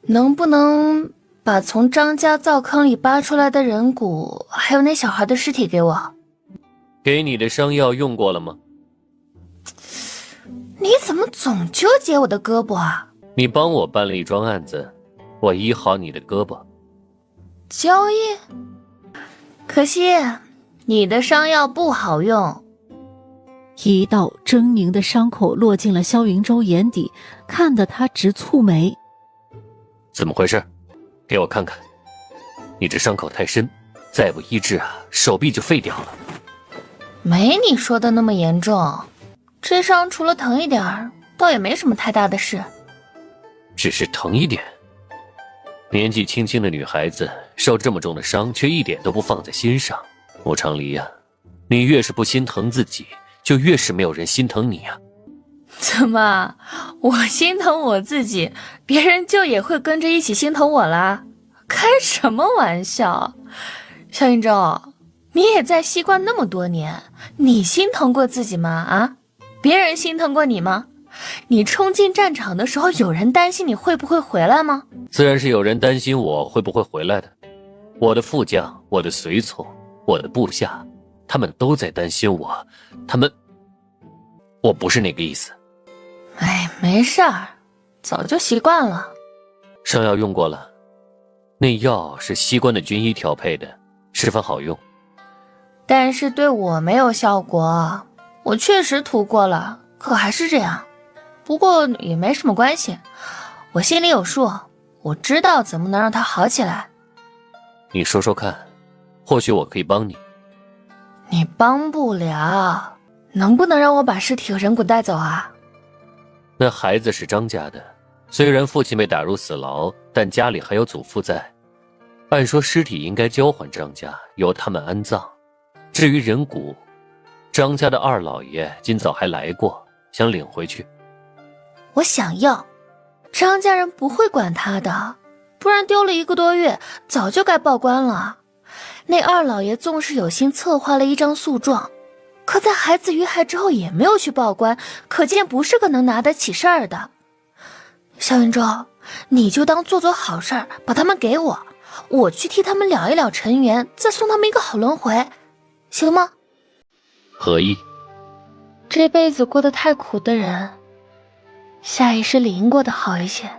能不能把从张家灶坑里扒出来的人骨，还有那小孩的尸体给我？给你的伤药用过了吗？你怎么总纠结我的胳膊啊？你帮我办了一桩案子，我医好你的胳膊。交易？可惜你的伤药不好用。一道狰狞的伤口落进了萧云舟眼底，看得他直蹙眉。怎么回事？给我看看。你这伤口太深，再不医治啊，手臂就废掉了。没你说的那么严重，这伤除了疼一点儿，倒也没什么太大的事。只是疼一点。年纪轻轻的女孩子受这么重的伤，却一点都不放在心上。穆长离呀，你越是不心疼自己，就越是没有人心疼你啊。怎么，我心疼我自己，别人就也会跟着一起心疼我啦？开什么玩笑！萧云舟，你也在西关那么多年，你心疼过自己吗？啊，别人心疼过你吗？你冲进战场的时候，有人担心你会不会回来吗？自然是有人担心我会不会回来的。我的副将，我的随从，我的部下，他们都在担心我。我不是那个意思。哎，没事儿，早就习惯了。上药用过了，那药是西关的军医调配的，十分好用。但是对我没有效果，我确实涂过了，可还是这样。不过也没什么关系，我心里有数，我知道怎么能让它好起来。你说说看，或许我可以帮你。你帮不了，能不能让我把尸体和人骨带走啊？那孩子是张家的，虽然父亲被打入死牢，但家里还有祖父在。按说尸体应该交还张家，由他们安葬。至于人骨，张家的二老爷今早还来过，想领回去。我想要，张家人不会管他的，不然丢了1个多月，早就该报官了。那二老爷纵是有心策划了一张诉状，可在孩子遇害之后也没有去报官，可见不是个能拿得起事儿的。萧云舟，你就当做好事儿，把他们给我，我去替他们了一了尘缘，再送他们一个好轮回，行吗？何意？这辈子过得太苦的人，下一世理应过得好一些。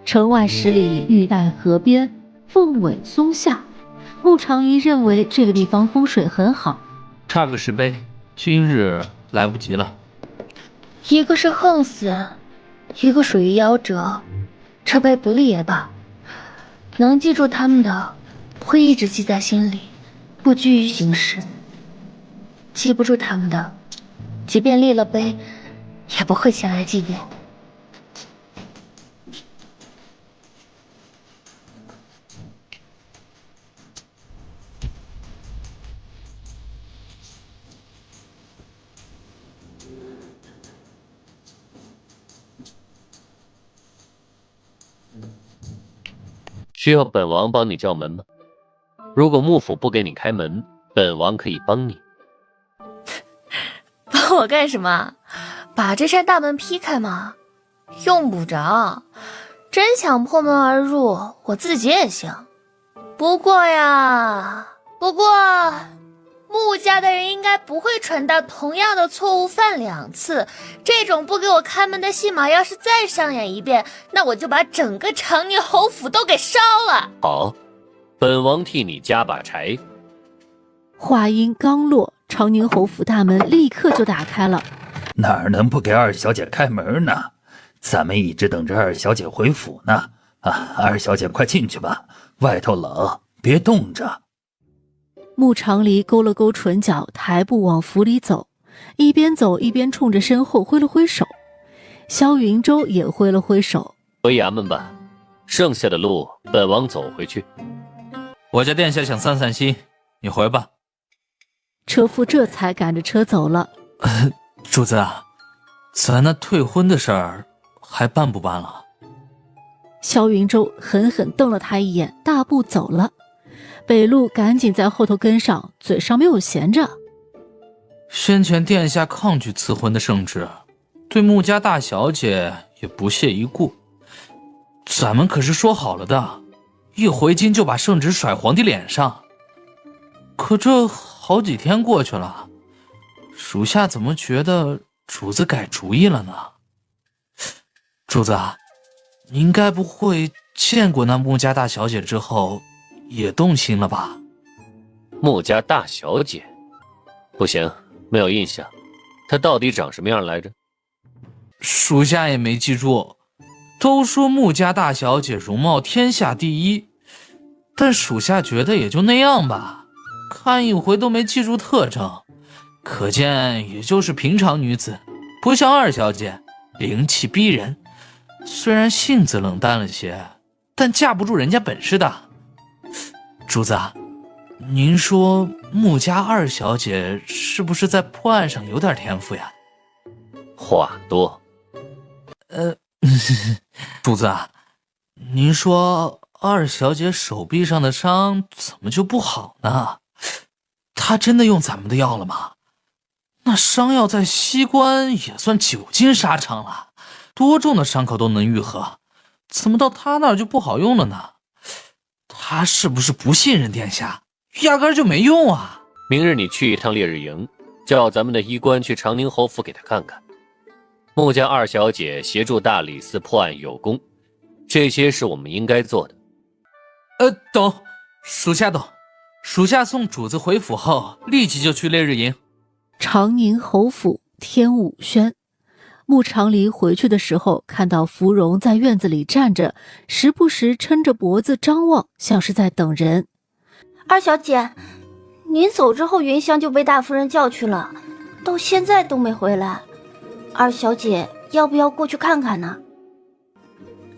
城外10里玉带河边，凤尾松下。穆长仪认为这个地方风水很好。差个10倍，今日来不及了。一个是横死，一个属于夭折，这辈不利也罢。能记住他们的，会一直记在心里，不拘于形式；记不住他们的，即便立了碑，也不会前来祭奠。需要本王帮你叫门吗？如果幕府不给你开门，本王可以帮你。帮我干什么？把这扇大门劈开吗？用不着，真想破门而入，我自己也行。不过穆家的人应该不会蠢到同样的错误犯2次，这种不给我开门的戏码要是再上演一遍，那我就把整个长宁侯府都给烧了。好，本王替你加把柴。话音刚落，长宁侯府大门立刻就打开了。哪能不给二小姐开门呢？咱们一直等着二小姐回府呢。二小姐快进去吧，外头冷，别冻着。穆长离勾了勾唇角，抬步往府里走，一边走一边冲着身后挥了挥手。萧云舟也挥了挥手。回衙门吧，剩下的路本王走回去。我家殿下想散散心，你回吧。车夫这才赶着车走了。主子啊，咱那退婚的事儿还办不办了？萧云舟狠狠瞪了他一眼，大步走了。北路赶紧在后头跟上，嘴上没有闲着。先前殿下抗拒赐婚的圣旨，对穆家大小姐也不屑一顾。咱们可是说好了的，一回京就把圣旨甩皇帝脸上。可这好几天过去了，属下怎么觉得主子改主意了呢？主子，您该不会见过那穆家大小姐之后也动心了吧？穆家大小姐？不行，没有印象。她到底长什么样来着？属下也没记住。都说穆家大小姐容貌天下第一，但属下觉得也就那样吧，看一回都没记住特征，可见也就是平常女子，不像二小姐灵气逼人，虽然性子冷淡了些，但架不住人家本事的。主子，您说穆家二小姐是不是在破案上有点天赋呀？话多。主子，您说二小姐手臂上的伤怎么就不好呢？她真的用咱们的药了吗？那伤药在西关也算久经沙场了，多重的伤口都能愈合，怎么到她那儿就不好用了呢？她是不是不信任殿下，压根儿就没用啊？明日你去一趟烈日营，叫咱们的医官去长宁侯府给他看看。穆家二小姐协助大理寺破案有功，这些是我们应该做的。懂，属下懂。属下送主子回府后，立即就去烈日营。长宁侯府天武轩，穆长黎回去的时候，看到芙蓉在院子里站着，时不时抻着脖子张望，像是在等人。二小姐，您走之后，云香就被大夫人叫去了，到现在都没回来。二小姐要不要过去看看呢？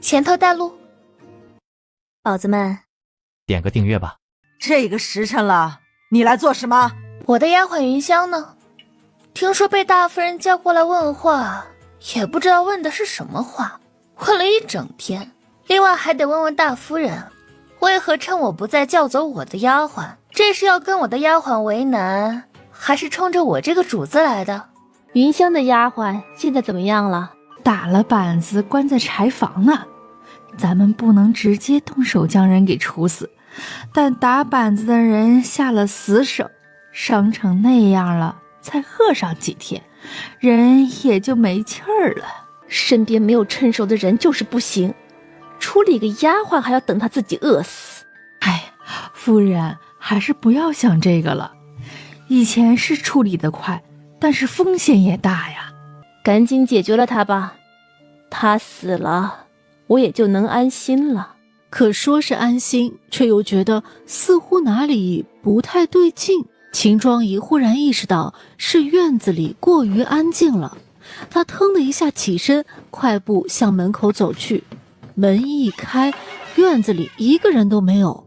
前头带路。宝子们，点个订阅吧。这个时辰了，你来做什么？我的丫鬟云香呢？听说被大夫人叫过来问话，也不知道问的是什么话，问了一整天。另外还得问问大夫人，为何趁我不在叫走我的丫鬟？这是要跟我的丫鬟为难，还是冲着我这个主子来的？云香的丫鬟现在怎么样了？打了板子，关在柴房呢。咱们不能直接动手将人给处死，但打板子的人下了死手，伤成那样了，再喝上几天，人也就没气儿了。身边没有趁手的人就是不行，处理个丫鬟还要等他自己饿死。哎，夫人还是不要想这个了。以前是处理得快，但是风险也大呀。赶紧解决了他吧，他死了，我也就能安心了。可说是安心，却又觉得似乎哪里不太对劲。秦庄仪忽然意识到是院子里过于安静了，她腾的一下起身，快步向门口走去。门一开，院子里一个人都没有。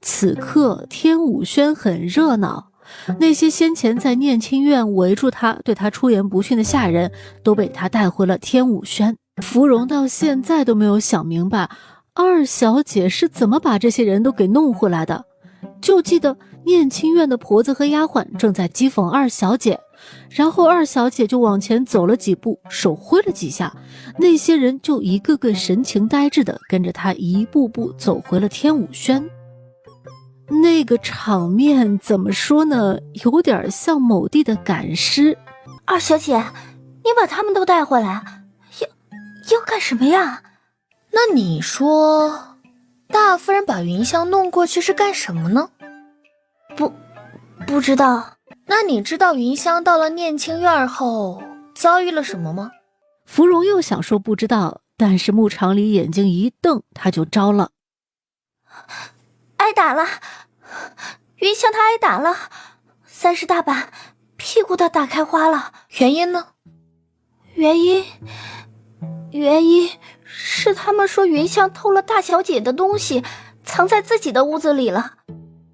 此刻天武轩很热闹，那些先前在念清院围住他对他出言不逊的下人都被他带回了天武轩。芙蓉到现在都没有想明白二小姐是怎么把这些人都给弄回来的，就记得念清院的婆子和丫鬟正在讥讽二小姐，然后二小姐就往前走了几步，手挥了几下，那些人就一个个神情呆滞的跟着她一步步走回了天武轩。那个场面怎么说呢，有点像某地的赶尸。二小姐，你把他们都带回来，要干什么呀？那你说大夫人把云香弄过去是干什么呢？不知道。那你知道云香到了念清院后遭遇了什么吗？芙蓉又想说不知道，但是穆长黎眼睛一瞪，他就招了。挨打了，云香她挨打了，30大板，屁股都打开花了。原因呢？原因是他们说云香偷了大小姐的东西，藏在自己的屋子里了。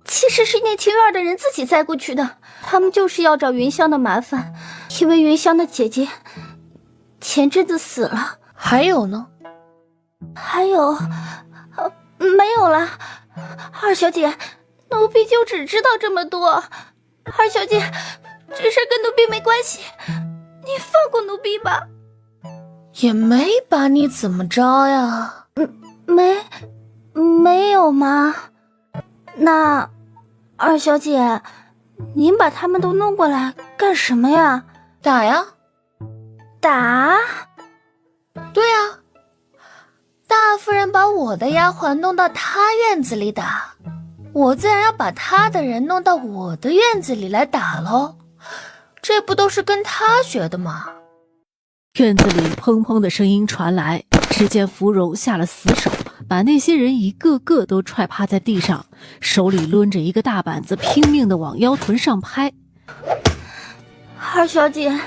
其实是念清院的人自己栽过去的，他们就是要找云香的麻烦，因为云香的姐姐前阵子死了。还有呢？还有，没有了。二小姐，奴婢就只知道这么多。二小姐，这事跟奴婢没关系，你放过奴婢吧。也没把你怎么着呀？没有吗？那二小姐，您把他们都弄过来干什么呀？打呀。打？对啊，大夫人把我的丫鬟弄到她院子里打，我自然要把她的人弄到我的院子里来打咯，这不都是跟她学的吗？院子里砰砰的声音传来，只见芙蓉下了死手，把那些人一个个都踹趴在地上，手里抡着一个大板子，拼命地往腰臀上拍。二小姐，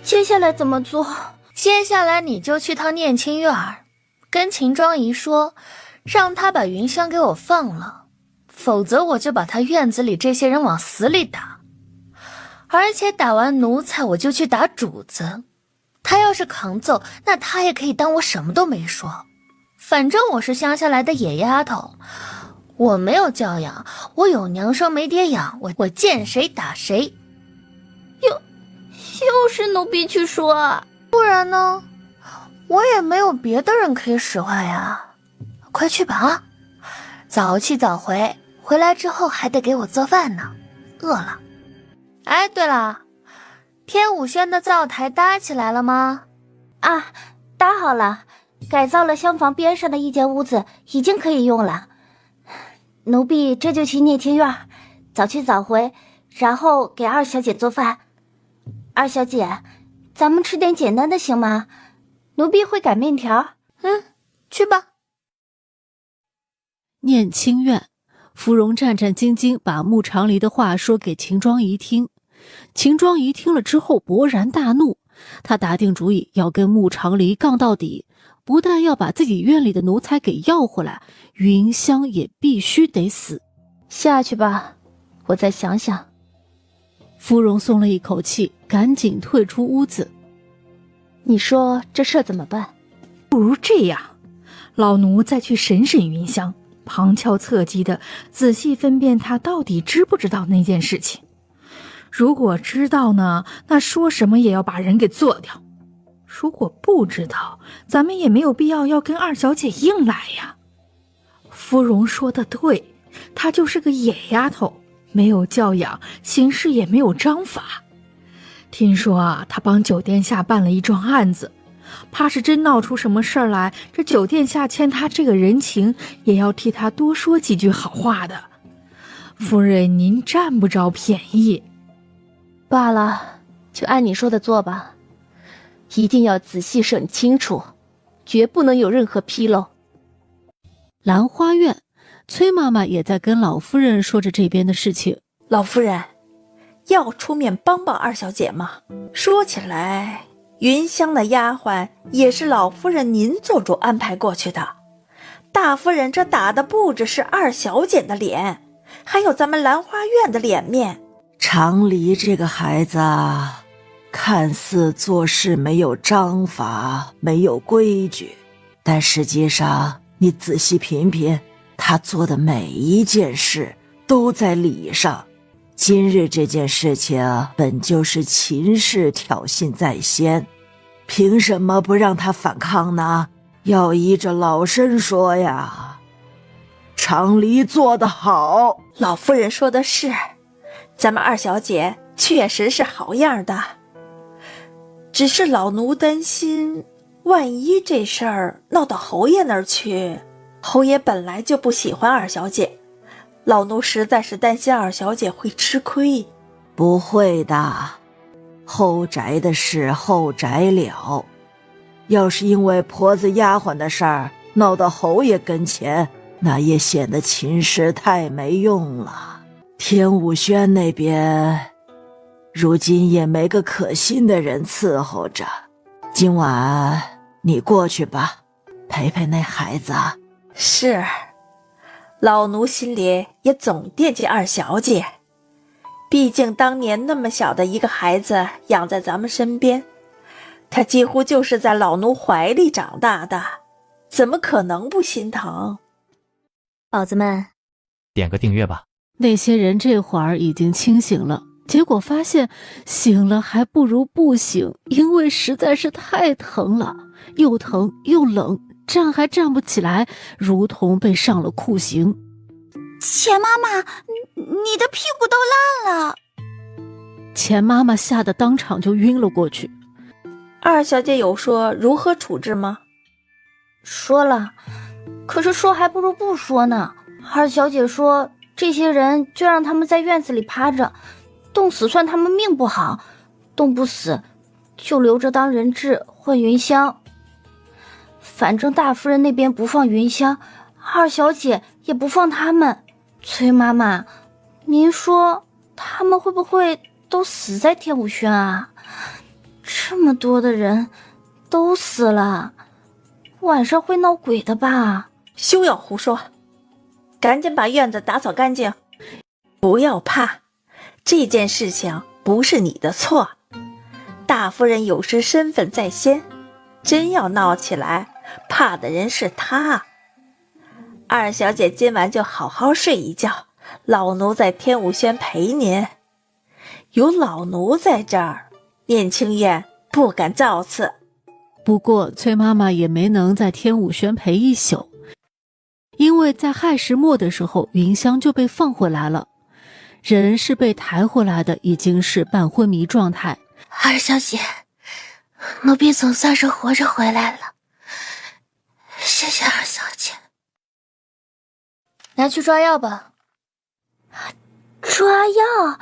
接下来怎么做？接下来你就去趟念青院儿，跟秦庄姨说，让她把云香给我放了，否则我就把她院子里这些人往死里打。而且打完奴才，我就去打主子。他要是扛走，那他也可以当我什么都没说。反正我是乡下来的野丫头，我没有教养，我有娘生没爹养，我见谁打谁。又是奴婢去说啊？不然呢？我也没有别的人可以使唤呀。快去吧啊！早去早回，回来之后还得给我做饭呢，饿了。哎，对了，天武轩的灶台搭起来了吗？啊，搭好了，改造了厢房边上的一间屋子，已经可以用了。奴婢这就去念青院，早去早回，然后给二小姐做饭。二小姐，咱们吃点简单的行吗？奴婢会擀面条。去吧。念青院，芙蓉战战兢兢把穆长离的话说给秦庄仪听。秦庄仪听了之后勃然大怒，他打定主意要跟穆长离杠到底，不但要把自己院里的奴才给要回来，云香也必须得死。下去吧，我再想想。芙蓉松了一口气，赶紧退出屋子。你说这事怎么办？不如这样，老奴再去审审云香，旁敲侧击的仔细分辨他到底知不知道那件事情。如果知道呢，那说什么也要把人给做掉；如果不知道，咱们也没有必要跟二小姐硬来呀。芙蓉说的对，她就是个野丫头，没有教养，行事也没有章法。听说啊，她帮九殿下办了一桩案子，怕是真闹出什么事儿来，这九殿下欠她这个人情，也要替她多说几句好话的。夫人，您占不着便宜。罢了，就按你说的做吧，一定要仔细审清楚，绝不能有任何纰漏。兰花院，崔妈妈也在跟老夫人说着这边的事情。老夫人，要出面帮帮二小姐吗？说起来，云香的丫鬟也是老夫人您做主安排过去的。大夫人这打的不只是二小姐的脸，还有咱们兰花院的脸面。长离这个孩子啊，看似做事没有章法，没有规矩，但实际上你仔细品品，他做的每一件事都在理上。今日这件事情本就是秦氏挑衅在先，凭什么不让他反抗呢？要依着老身说呀。长离做得好。老夫人说的是，咱们二小姐确实是好样的，只是老奴担心，万一这事儿闹到侯爷那儿去，侯爷本来就不喜欢二小姐，老奴实在是担心二小姐会吃亏。不会的，后宅的事后宅了，要是因为婆子丫鬟的事儿闹到侯爷跟前，那也显得秦氏太没用了。天武轩那边如今也没个可信的人伺候着，今晚你过去吧，陪陪那孩子。是，老奴心里也总惦记二小姐，毕竟当年那么小的一个孩子养在咱们身边，她几乎就是在老奴怀里长大的，怎么可能不心疼？宝子们，点个订阅吧。那些人这会儿已经清醒了，结果发现醒了还不如不醒，因为实在是太疼了，又疼又冷，站还站不起来，如同被上了酷刑。钱妈妈，你的屁股都烂了。钱妈妈吓得当场就晕了过去。二小姐有说如何处置吗？说了，可是说还不如不说呢。二小姐说，这些人就让他们在院子里趴着，冻死算他们命不好，冻不死就留着当人质换云香。反正大夫人那边不放云香，二小姐也不放他们。崔妈妈，您说他们会不会都死在天武轩啊？这么多的人都死了，晚上会闹鬼的吧？休要胡说，赶紧把院子打扫干净。不要怕，这件事情不是你的错。大夫人有时身份在先，真要闹起来，怕的人是她。二小姐今晚就好好睡一觉，老奴在天武轩陪您。有老奴在这儿，念青燕不敢造次。不过崔妈妈也没能在天武轩陪一宿，因为在亥时末的时候，云香就被放回来了，人是被抬回来的，已经是半昏迷状态。二小姐，奴婢总算是活着回来了，谢谢二小姐。拿去抓药吧。抓药？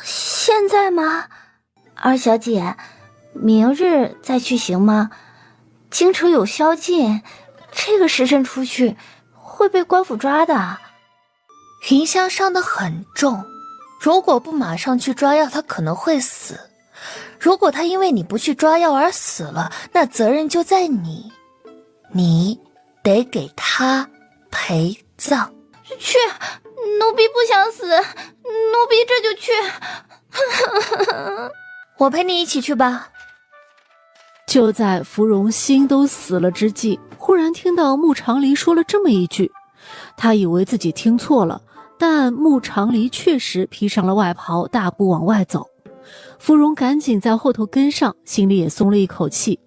现在吗？二小姐，明日再去行吗？京城有宵禁，这个时辰出去会被官府抓的。云香伤得很重，如果不马上去抓药，她可能会死。如果她因为你不去抓药而死了，那责任就在你，你得给她陪葬。去，奴婢不想死，奴婢这就去。我陪你一起去吧。就在芙蓉心都死了之际，忽然听到穆长黎说了这么一句，他以为自己听错了，但穆长黎确实披上了外袍，大步往外走。芙蓉赶紧在后头跟上，心里也松了一口气。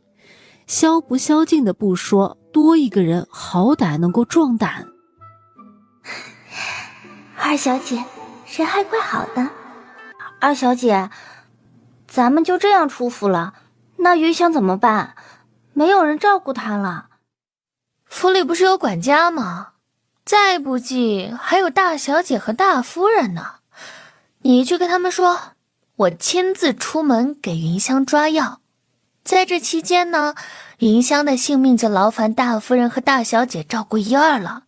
宵不宵禁的不说，多一个人好歹能够壮胆。二小姐，人还怪好的。二小姐，咱们就这样出府了，那云香怎么办？没有人照顾她了。府里不是有管家吗？再不济还有大小姐和大夫人呢。你去跟他们说，我亲自出门给云香抓药。在这期间呢，云香的性命就劳烦大夫人和大小姐照顾一二了。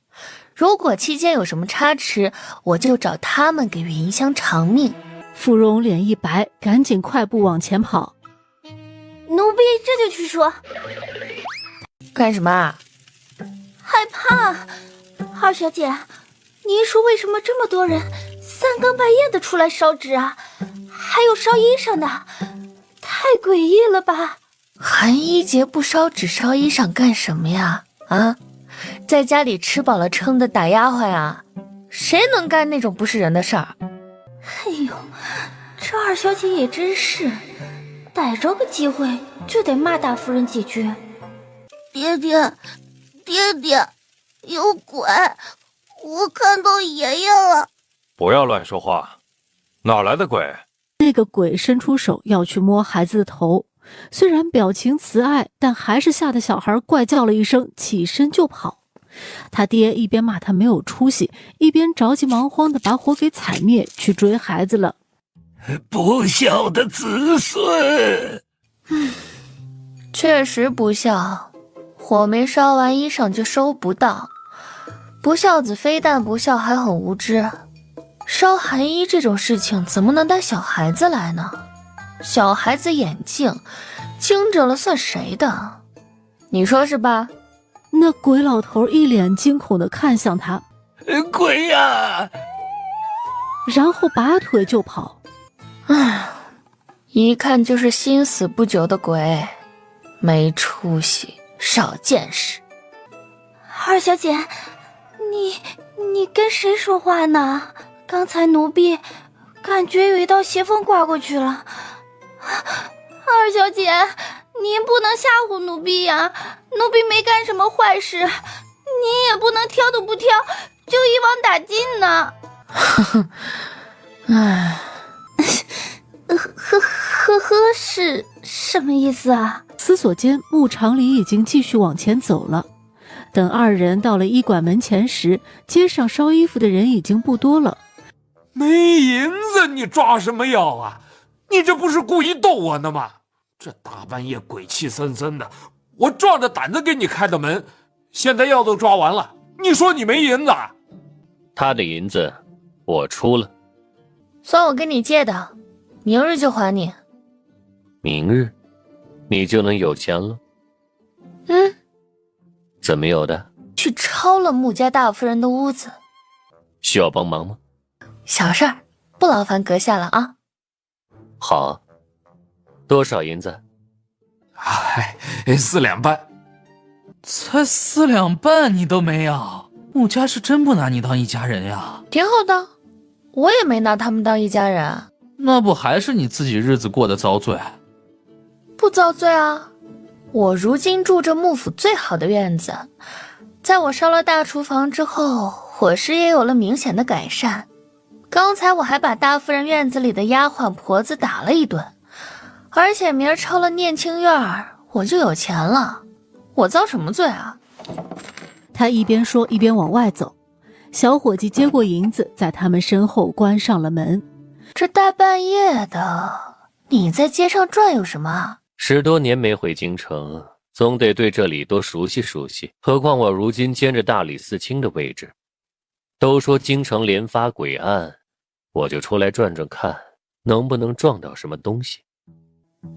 如果期间有什么差池，我就找他们给云香偿命。芙蓉脸一白，赶紧快步往前跑。奴婢这就去说。干什么啊？害怕。二小姐，您说为什么这么多人三更半夜的出来烧纸啊？还有烧衣裳的，太诡异了吧？寒衣节不烧纸烧衣裳干什么呀？啊，在家里吃饱了撑的打丫鬟呀？谁能干那种不是人的事儿？哎呦，这二小姐也真是，逮着个机会就得骂大夫人几句。爹爹，爹爹，有鬼！我看到爷爷了。不要乱说话，哪来的鬼？那个鬼伸出手要去摸孩子的头，虽然表情慈爱，但还是吓得小孩怪叫了一声，起身就跑。他爹一边骂他没有出息，一边着急忙慌地把火给踩灭，去追孩子了。不孝的子孙！确实不孝，火没烧完，衣裳就收不到。不孝子非但不孝，还很无知。烧寒衣这种事情怎么能带小孩子来呢？小孩子眼睛惊着了算谁的？你说是吧？那鬼老头一脸惊恐地看向他，鬼呀！然后拔腿就跑。唉，一看就是心死不久的鬼，没出息，少见识。二小姐，你跟谁说话呢？刚才奴婢感觉有一道邪风刮过去了。二小姐，您不能吓唬奴婢呀，奴婢没干什么坏事，您也不能挑都不挑就一网打尽呢。唉，呵是什么意思啊？思索间，穆长黎已经继续往前走了。等二人到了医馆门前时，街上烧衣服的人已经不多了。没银子，你抓什么药啊？你这不是故意逗我呢吗？这大半夜鬼气森森的，我壮着胆子给你开的门，现在药都抓完了，你说你没银子？他的银子我出了，算我跟你借的，明日就还你。明日，你就能有钱了？怎么有的？去抄了穆家大夫人的屋子。需要帮忙吗？小事儿，不劳烦阁下了啊。好，多少银子？4两半。才4两半你都没有，穆家是真不拿你当一家人呀？挺好的，我也没拿他们当一家人。那不还是你自己日子过得遭罪？不遭罪啊，我如今住着幕府最好的院子，在我烧了大厨房之后，伙食也有了明显的改善。刚才我还把大夫人院子里的丫鬟婆子打了一顿，而且明儿抄了念清院，我就有钱了。我遭什么罪啊？他一边说一边往外走，小伙计接过银子，在他们身后关上了门。这大半夜的，你在街上转悠什么？10多年没回京城，总得对这里多熟悉熟悉。何况我如今兼着大理寺卿的位置。都说京城连发鬼案，我就出来转转看，能不能撞到什么东西。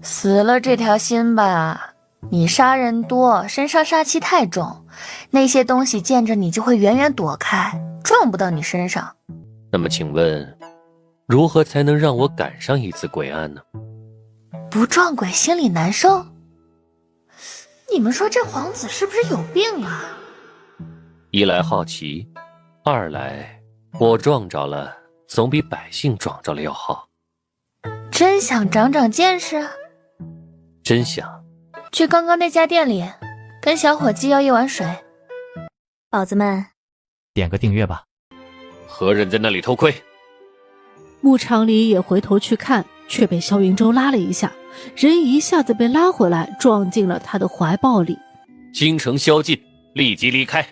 死了这条心吧，你杀人多，身上杀气太重，那些东西见着你就会远远躲开，撞不到你身上。那么请问，如何才能让我赶上一次鬼案呢？不撞鬼心里难受？你们说这皇子是不是有病啊？一来好奇，二来我撞着了总比百姓撞着了要好。真想长长见识？真想。去刚刚那家店里跟小伙计要一碗水。宝子们，点个订阅吧。何人在那里偷窥？穆长礼也回头去看，却被萧云舟拉了一下，人一下子被拉回来，撞进了他的怀抱里。京城宵禁，立即离开。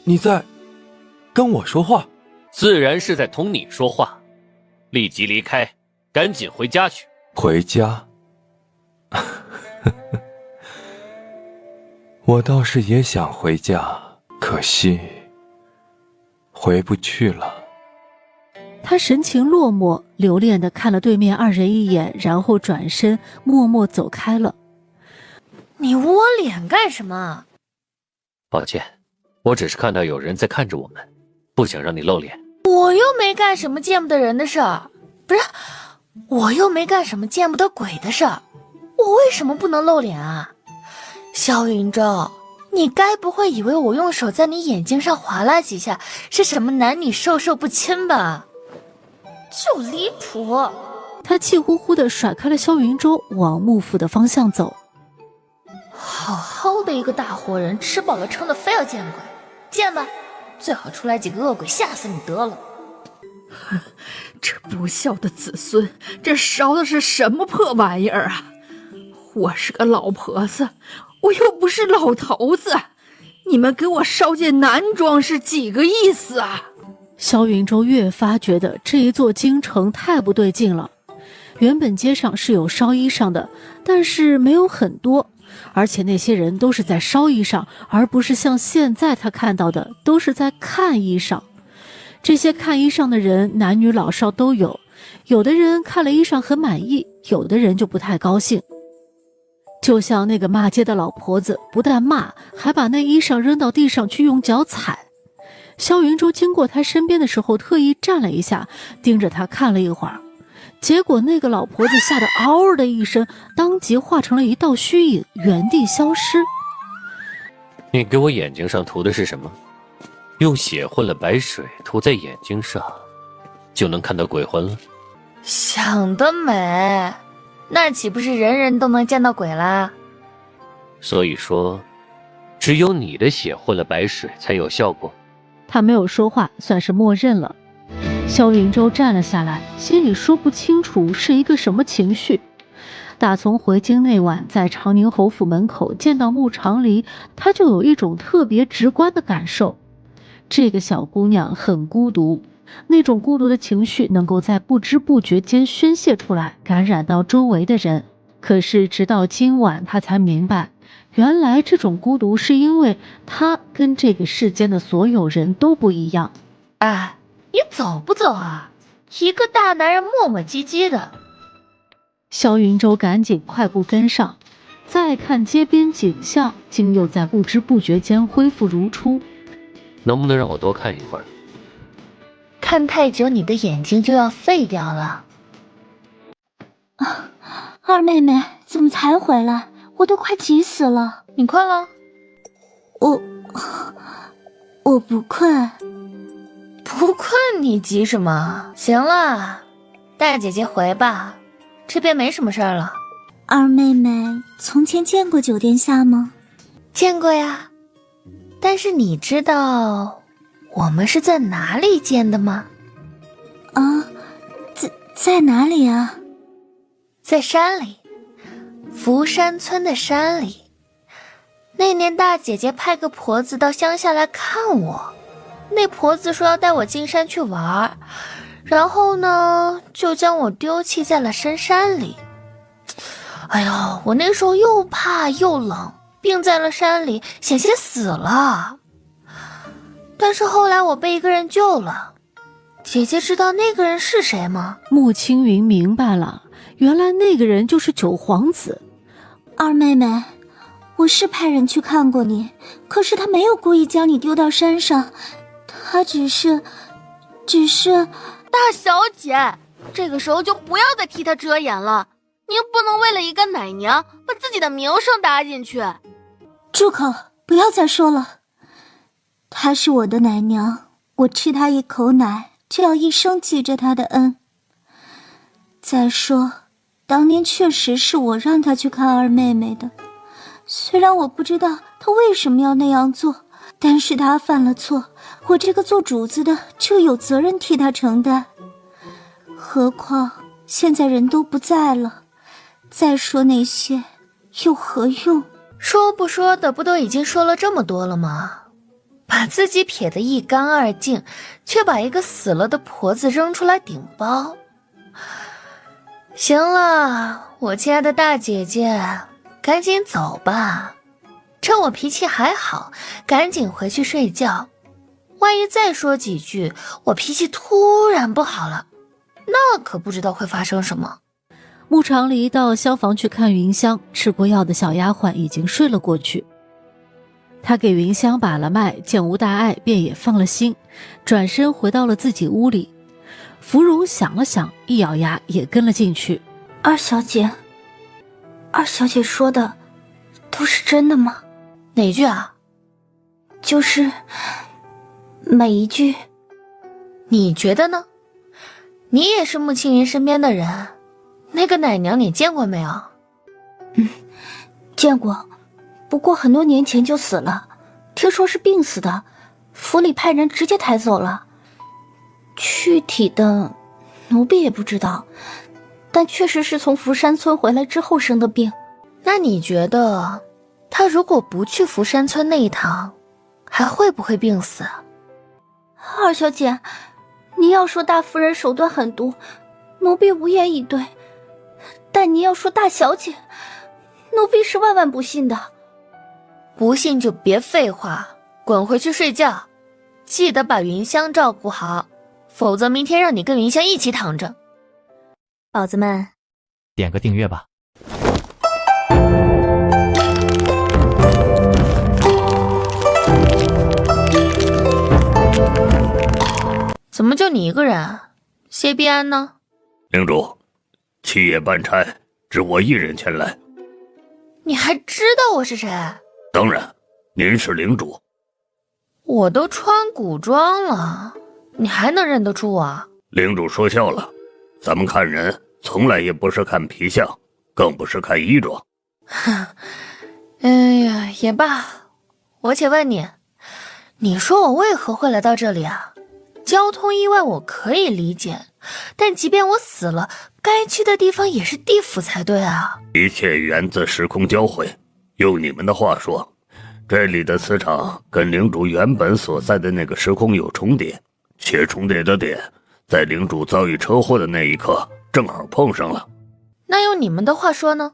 你在跟我说话？自然是在同你说话。立即离开，赶紧回家去。回家？我倒是也想回家，可惜回不去了。他神情落寞，留恋地看了对面二人一眼，然后转身默默走开了。你窝脸干什么？抱歉，我只是看到有人在看着我们，不想让你露脸。我又没干什么见不得人的事儿，不是，我又没干什么见不得鬼的事儿，我为什么不能露脸啊？萧云舟，你该不会以为我用手在你眼睛上划拉几下是什么男女授受不亲吧？就离谱！他气呼呼地甩开了萧云舟，往幕府的方向走。好好的一个大活人，吃饱了撑的非要见鬼，见吧，最好出来几个恶鬼吓死你得了。这不孝的子孙，这烧的是什么破玩意儿啊？我是个老婆子，我又不是老头子，你们给我烧件男装是几个意思啊？萧云舟越发觉得这一座京城太不对劲了。原本街上是有烧衣裳的，但是没有很多，而且那些人都是在烧衣裳，而不是像现在他看到的都是在看衣裳。这些看衣裳的人男女老少都有，有的人看了衣裳很满意，有的人就不太高兴。就像那个骂街的老婆子，不但骂，还把那衣裳扔到地上去用脚踩。萧云舟经过他身边的时候，特意站了一下，盯着他看了一会儿，结果那个老婆子吓得嗷的一声，当即化成了一道虚影，原地消失。你给我眼睛上涂的是什么？用血混了白水涂在眼睛上，就能看到鬼魂了？想得美，那岂不是人人都能见到鬼啦？所以说，只有你的血混了白水才有效果。他没有说话，算是默认了。萧云舟站了下来，心里说不清楚是一个什么情绪。打从回京那晚在长宁侯府门口见到穆长黎，他就有一种特别直观的感受，这个小姑娘很孤独，那种孤独的情绪能够在不知不觉间宣泄出来，感染到周围的人。可是直到今晚他才明白，原来这种孤独是因为他跟这个世间的所有人都不一样。哎，你走不走啊？一个大男人磨磨唧唧的。萧云舟赶紧快步跟上，再看街边景象，竟又在不知不觉间恢复如初。能不能让我多看一会儿？看太久，你的眼睛就要废掉了。二妹妹怎么才回来？我都快急死了。你困了？我不困。不困你急什么？行了，大姐姐回吧，这边没什么事儿了。二妹妹从前见过九殿下吗？见过呀，但是你知道我们是在哪里见的吗？在哪里啊？在山里，福山村的山里。那年大姐姐派个婆子到乡下来看我，那婆子说要带我进山去玩，然后呢就将我丢弃在了深山里。哎呦，我那时候又怕又冷，病在了山里，险些死了。但是后来我被一个人救了。姐姐知道那个人是谁吗？穆青云明白了，原来那个人就是九皇子。二妹妹，我是派人去看过你，可是他没有故意将你丢到山上，他只是大小姐，这个时候就不要再替他遮掩了，您不能为了一个奶娘把自己的名声搭进去。住口，不要再说了。她是我的奶娘，我吃她一口奶就要一生记着她的恩。再说当年确实是我让她去看二妹妹的，虽然我不知道她为什么要那样做，但是她犯了错，我这个做主子的就有责任替她承担。何况现在人都不在了，再说那些有何用？说不说的不都已经说了这么多了吗？把自己撇得一干二净，却把一个死了的婆子扔出来顶包。行了，我亲爱的大姐姐，赶紧走吧，趁我脾气还好，赶紧回去睡觉。万一再说几句，我脾气突然不好了，那可不知道会发生什么。穆长离到消防去看云香，吃过药的小丫鬟已经睡了过去。他给云香把了脉，见无大碍，便也放了心，转身回到了自己屋里。芙蓉想了想，一咬牙也跟了进去。二小姐说的都是真的吗？哪句啊？就是每一句。你觉得呢？你也是穆青云身边的人，那个奶娘你见过没有？见过，不过很多年前就死了，听说是病死的，府里派人直接抬走了。具体的奴婢也不知道，但确实是从福山村回来之后生的病。那你觉得他如果不去福山村那一趟，还会不会病死？二小姐，你要说大夫人手段狠毒，奴婢无言以对，但你要说大小姐，奴婢是万万不信的。不信就别废话，滚回去睡觉，记得把云香照顾好，否则明天让你跟云香一起躺着。宝子们，点个订阅吧。怎么就你一个人？谢必安呢？领主，七夜办差，只我一人前来。你还知道我是谁？当然，您是领主。我都穿古装了，你还能认得出我？领主说笑了，咱们看人从来也不是看皮相，更不是看衣装。哎呀，也罢，我且问你，你说我为何会来到这里啊？交通意外我可以理解，但即便我死了，该去的地方也是地府才对啊。一切源自时空交汇，用你们的话说，这里的磁场跟领主原本所在的那个时空有重叠，且重叠的点在领主遭遇车祸的那一刻正好碰上了。那用你们的话说呢？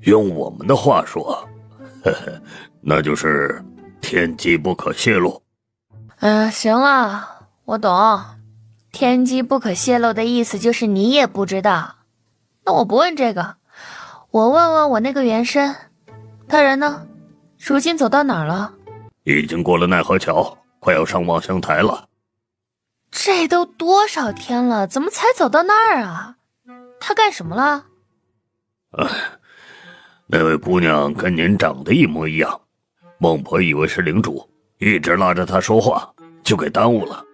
用我们的话说，那就是天机不可泄露。行了，我懂，天机不可泄露的意思就是你也不知道。那我不问这个，我问问我那个原身，他人呢？如今走到哪儿了？已经过了奈何桥，快要上望乡台了。这都多少天了，怎么才走到那儿啊？他干什么了？那位姑娘跟您长得一模一样，孟婆以为是领主，一直拉着她说话，就给耽误了。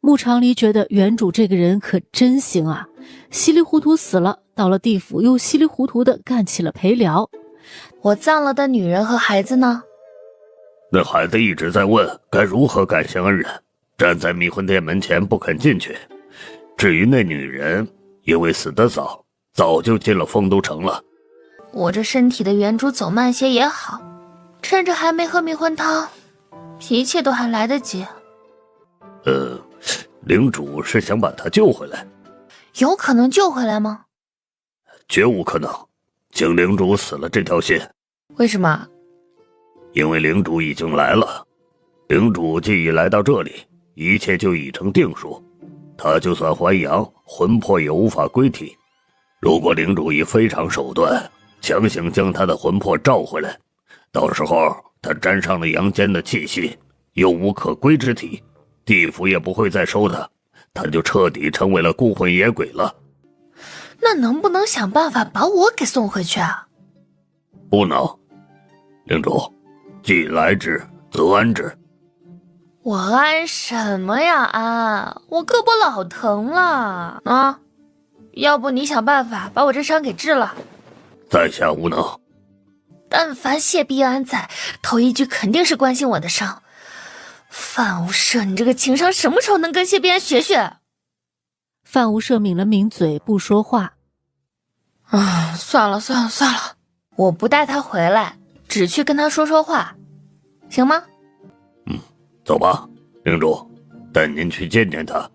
穆长黎觉得原主这个人可真行啊，稀里糊涂死了，到了地府又稀里糊涂的干起了陪聊。我葬了的女人和孩子呢？那孩子一直在问该如何感谢恩人，站在迷魂殿门前不肯进去。至于那女人，因为死得早，早就进了丰都城了。我这身体的原主走慢些也好，趁着还没喝迷魂汤，一切都还来得及。领主是想把她救回来？有可能救回来吗？绝无可能，请领主死了这条心。为什么？因为领主已经来了，领主既已来到这里，一切就已成定数。他就算还阳，魂魄也无法归体。如果领主以非常手段强行将他的魂魄召回来，到时候他沾上了阳间的气息，又无可归之体，地府也不会再收他，他就彻底成为了孤魂野鬼了。那能不能想办法把我给送回去啊？不能，领主，既来之，则安之。我安什么呀安？我胳膊老疼了啊！要不你想办法把我这伤给治了。在下无能。但凡谢必安在，头一句肯定是关心我的伤。范无赦，你这个情商什么时候能跟谢必安学学？范无赦抿了抿嘴不说话。算了，我不带他回来，只去跟他说说话，行吗？走吧，领主，带您去见见他，